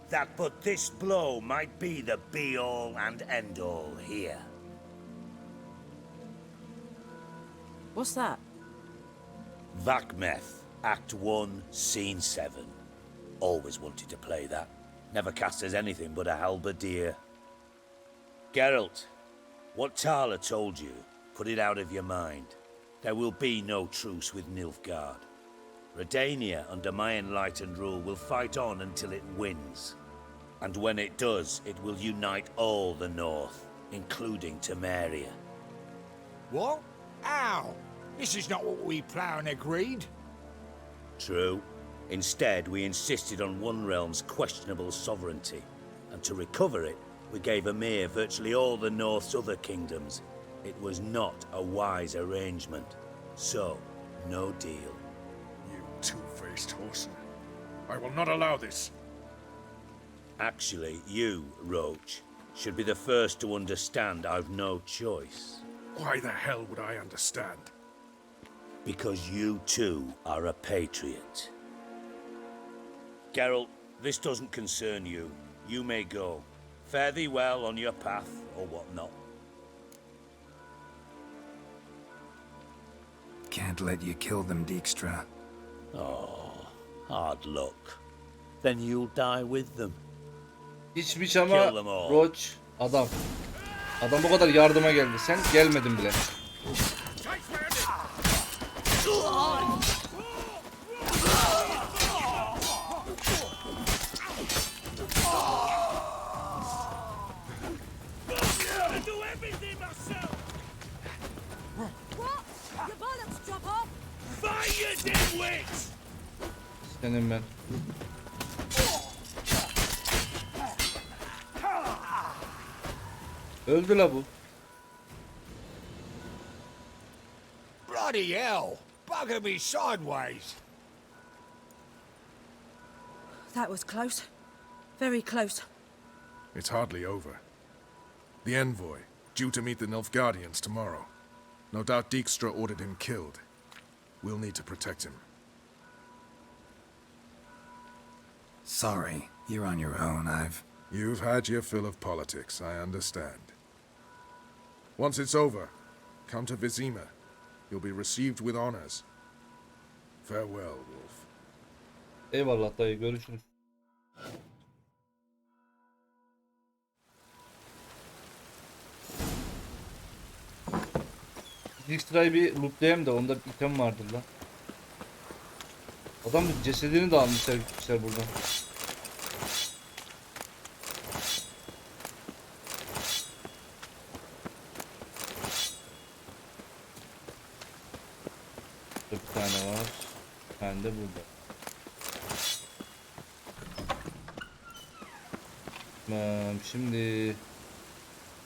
That but this blow might be the be-all and end-all here. What's that? Vakmeth, Act 1, Scene 7. Always wanted to play that. Never cast as anything but a halberdier. Geralt, what Tala told you, put it out of your mind. There will be no truce with Nilfgaard. Redania, under my enlightened rule, will fight on until it wins. And when it does, it will unite all the North, including Temeria. What? How? This is not what we planned and agreed. True. Instead, we insisted on one realm's questionable sovereignty. And to recover it, we gave Emir virtually all the North's other kingdoms. It was not a wise arrangement. So, no deal. You two-faced whoreson. I will not allow this. Actually, you, Roach, should be the first to understand I've no choice. Why the hell would I understand? Because you too are a patriot. Geralt, this doesn't concern you. You may go. Fare thee well on your path, or whatnot. Can't let you kill them, Dijkstra. Oh, hard luck. Then you'll die with them. Hiçbir ama Roach adam. Adam bu kadar yardıma geldi. Sen gelmedin bile. Senin ben. Öldü la bu. Bloody hell! Bugger me sideways! That was close. Very close. It's hardly over. The envoy, due to meet the Nilfgaardians tomorrow. No doubt Dijkstra ordered him killed. We'll need to protect him. Sorry, you're on your own. You've had your fill of politics, I understand. Once it's over, come to Vizima. You'll be received with honors. Farewell, Wolf. Eyvallah dayı, görüşürüz. Dijkstra'yı bir lootlayayım da onda bir item vardır lan. Adam cesedini de almışlar, gitmişler buradan. Bir tane var. Bir tane de burada. Tamam, şimdi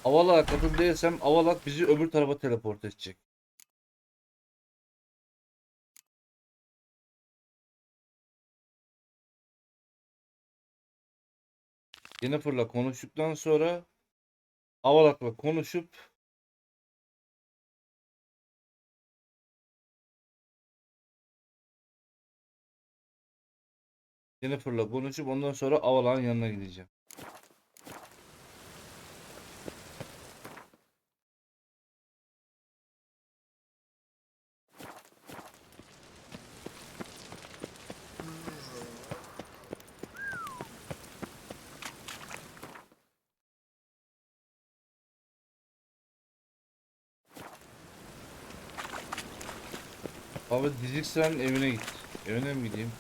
Avalak'a katıl değilsem Avalak bizi öbür tarafa teleport edecek. Jennifer'la konuştuktan sonra Avalak'la konuşup ondan sonra Avalak'ın yanına gideceğim. Abi Diziksen'in evine git. Evine mi gideyim?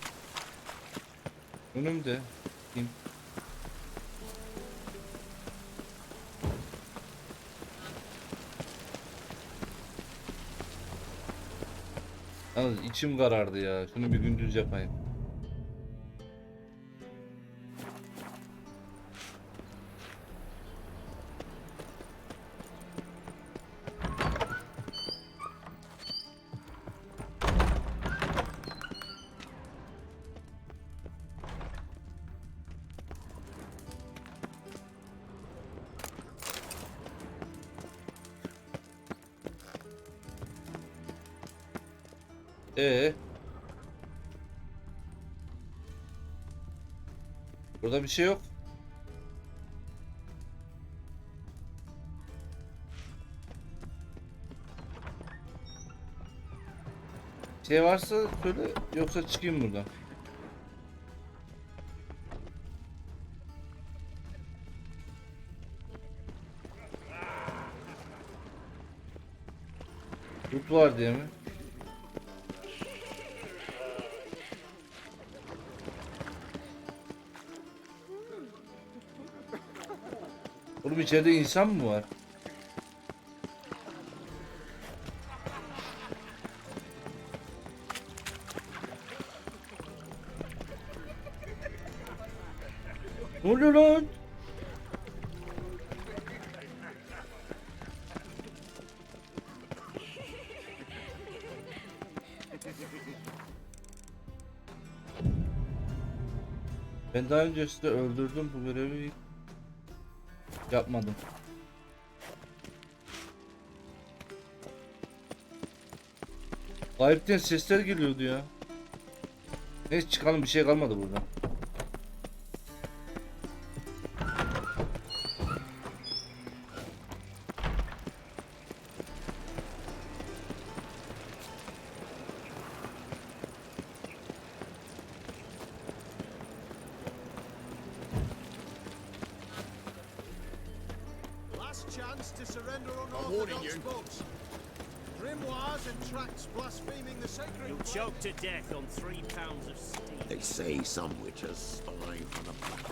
Önümde. Gideyim. Yalnız içim karardı ya. Şunu bir gündüz yapayım. Burada bir şey yok. Şey varsa söyle, yoksa çıkayım buradan. Loot var diye mi? Oğlum içeride insan mı var? Ne oluyor lan? Ben daha önce size öldürdüm, bu görevi yapmadım. Gayipten sesler geliyordu ya. Neyse çıkalım, bir şey kalmadı burada. Chance to surrender unorthodox boats. Grimoires and tracts blaspheming the sacred. You'll choke to death on 3 pounds of steam. They say some witches spy from the black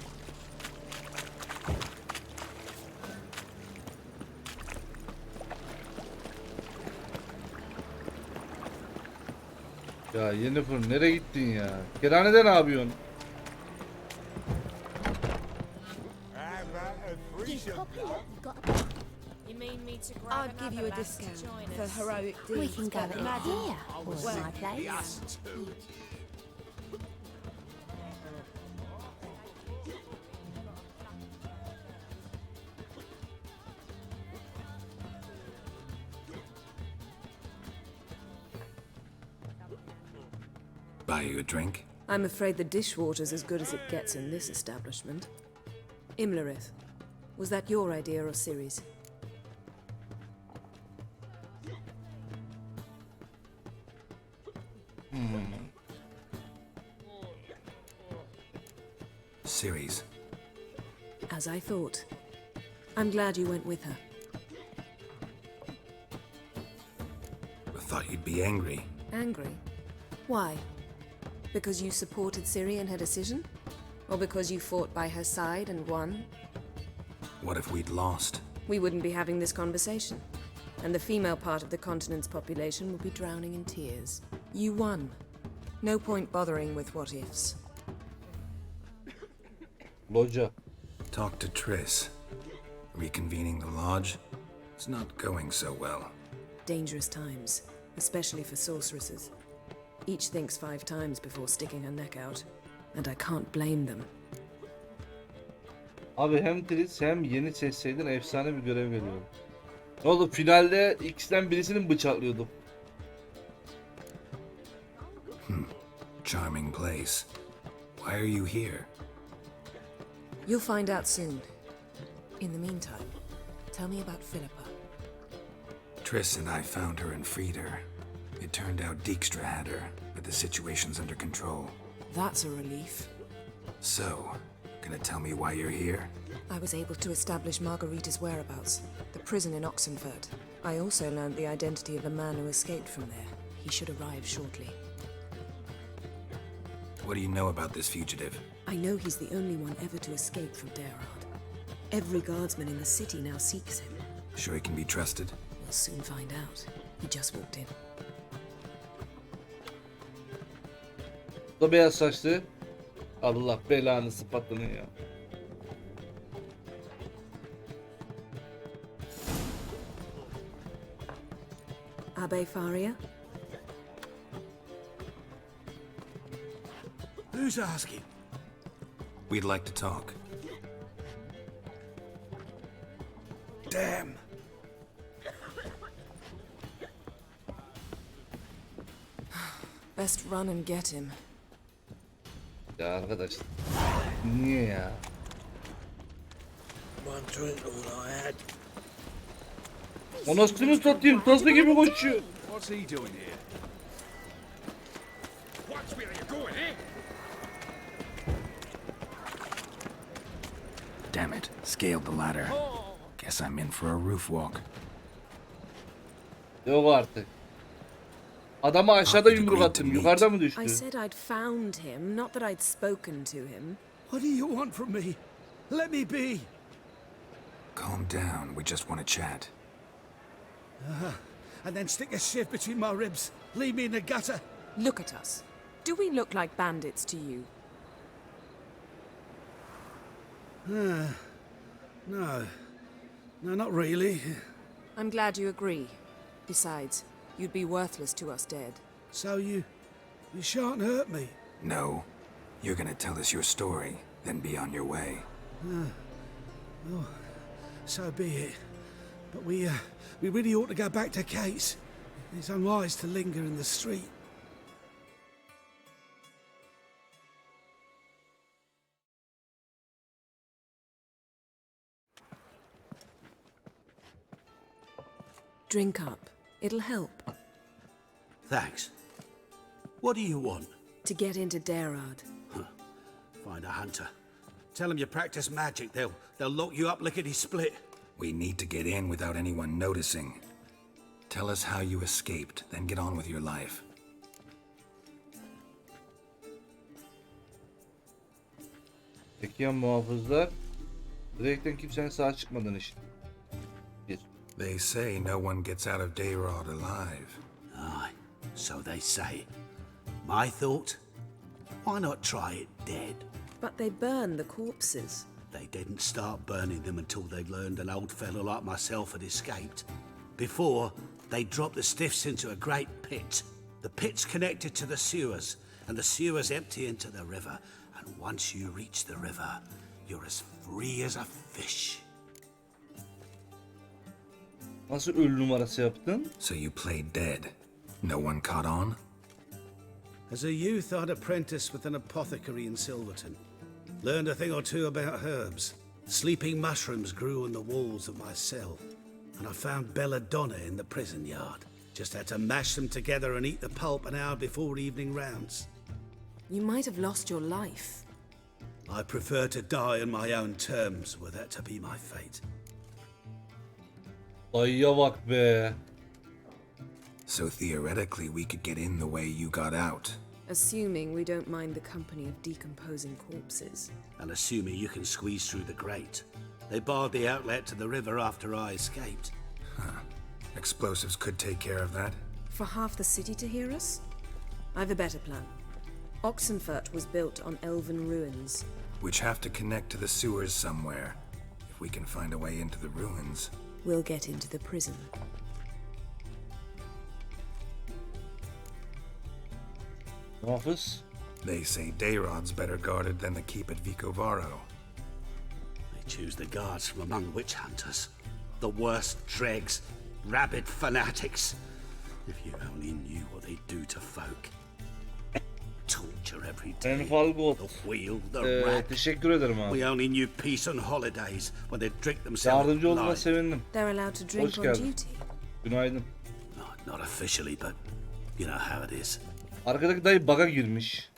one. Ya Yennefer nereye gittin ya? Kerhanede ne yapıyorsun? I'd give you a discount for heroic deeds. We can go but in madam, here, was well, my place. Buy you a drink? I'm afraid the dishwater's as good as it gets in this establishment. Imlerith, was that your idea or Ciri's? Ciri's. As I thought. I'm glad you went with her. I thought you'd be angry. Angry? Why? Because you supported Ciri in her decision? Or because you fought by her side and won? What if we'd lost? We wouldn't be having this conversation. and the female part of the continent's population will be drowning in tears. You won. No point bothering with what ifs. Loca. Talk to Triss. Reconvening the lodge? It's not going so well. Dangerous times, especially for sorceresses. Each thinks 5 times before sticking her neck out, and I can't blame them. Abi hem Triss hem yeni seçseydin efsane bir görev veriyorum. Ne oldu, finalde ikisinden birisini mi bıçaklıyordum? Charming place. Why are you here? You'll find out soon. In the meantime, tell me about Philippa. Triss and I found her and freed her. It turned out Dijkstra had her, but the situation's under control. That's a relief. So, gonna tell me why you're here? I was able to establish Margarita's whereabouts, the prison in Oxenfurt. I also learned the identity of the man who escaped from there. He should arrive shortly. What do you know about this fugitive? I know he's the only one ever to escape from Derard. Every guardsman in the city now seeks him. Sure he can be trusted? We'll soon find out. He just walked in. Bu da beyaz saçlı. Allah belanı sıfatını ya. Abbe Faria? Who's asking? We'd like to talk. Damn. Best run and get him. Ya arkadaş. Niye ya? One drink all I had. Anasını satayım, tazı gibi koşuyor. What's he doing here? Watch where you're going, eh? Damn it, scaled the ladder. Guess I'm in for a roof walk. Yok artık. Adamı aşağıda yumruk attım. Yukarıda mı düştü? I said I'd found him, not that I'd spoken to him. What do you want from me? Let me be. Calm down, we just want to chat. And then stick a shiv between my ribs. Leave me in the gutter. Look at us. Do we look like bandits to you? No. No, not really. I'm glad you agree. Besides, you'd be worthless to us dead. So you shan't hurt me. No. You're gonna tell us your story, then be on your way. Oh, so be it. But we really ought to go back to Kate's. It's unwise to linger in the street. Drink up. It'll help. Thanks. What do you want? To get into Derard. Find a hunter. Tell them you practice magic. They'll lock you up lickety-split. We need to get in without anyone noticing. Tell us how you escaped, then get on with your life. Peki ya muhafızlar? Direkten kimsenin sağ çıkmadan işte. They say no one gets out of Dayrod alive. Aye, so they say. My thought? Why not try it dead? But they burn the corpses. They didn't start burning them until they learned an old fellow like myself had escaped. Before, they dropped the stiffs into a great pit. The pit's connected to the sewers, and the sewers empty into the river. And once you reach the river, you're as free as a fish. Nasıl ölü numarası yaptın? So you played dead. No one caught on? As a youth, I'd apprenticed with an apothecary in Silverton. Learned a thing or two about herbs. Sleeping mushrooms grew on the walls of my cell. And I found belladonna in the prison yard. Just had to mash them together and eat the pulp an hour before evening rounds. You might have lost your life. I prefer to die on my own terms, were that to be my fate. Ayya bak be. So theoretically we could get in the way you got out. Assuming we don't mind the company of decomposing corpses. And assuming you can squeeze through the grate. They barred the outlet to the river after I escaped. Explosives could take care of that. For half the city to hear us? I have a better plan. Oxenfurt was built on elven ruins. Which have to connect to the sewers somewhere. If we can find a way into the ruins. We'll get into the prison. Muhafız. They say Dayrod's better guarded than the keep at Vicovaro. They choose the guards from among witch hunters. The worst dregs, rabid fanatics. If you only knew what they do to folk. Torture every day. The wheel, the rack. Teşekkür ederim abi. We only knew peace and holidays when they drink themselves Yardımcı olduğuna blind. sevindim. They're allowed to drink Hoş on geldin. duty. Günaydın. Not officially, but you know how it is. Arkadaki dayı bug'a girmiş.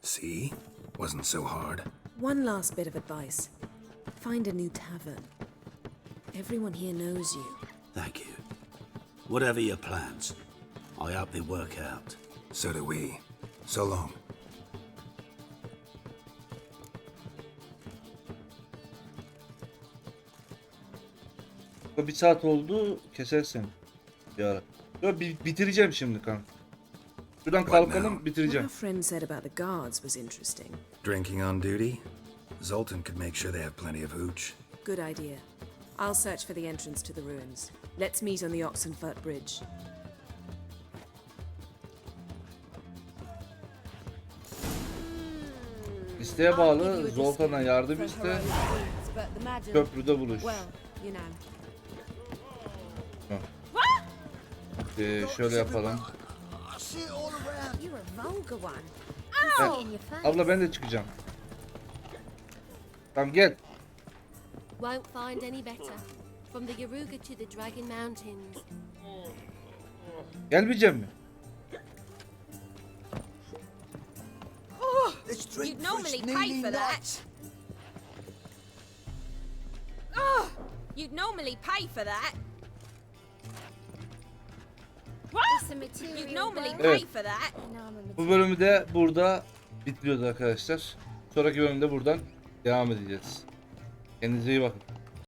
See? Wasn't so hard. One last bit of advice. Find a new tavern. Everyone here knows you. Thank you. Whatever your plans, I hope they work out. So do we. So long. Bir saat oldu, kesersin. Bir ara. Yo, bitireceğim şimdi kanka. Şuradan kalkalım, bitireceğim. What our friend said about the guards was interesting. Drinking on duty? Zoltan could make sure they have plenty of hooch. Good idea. I'll search for the entrance to the ruins. Let's meet on the Oxenfurt Bridge. İsteğe bağlı, Zoltan'a yardım iste. Köprüde buluş. Şöyle yapalım. Abla ben de çıkacağım. Tamam gel. Won't find any better. From the Yaruga to the Dragon Mountains. Gelmeyeceğim mi? You'd normally pay for that. Oh, you'd normally pay for that. What? You'd normally pay for that. Bu bölümü de burada bitiriyoruz arkadaşlar. Sonraki bölümde buradan devam edeceğiz. Kendinize iyi bakın.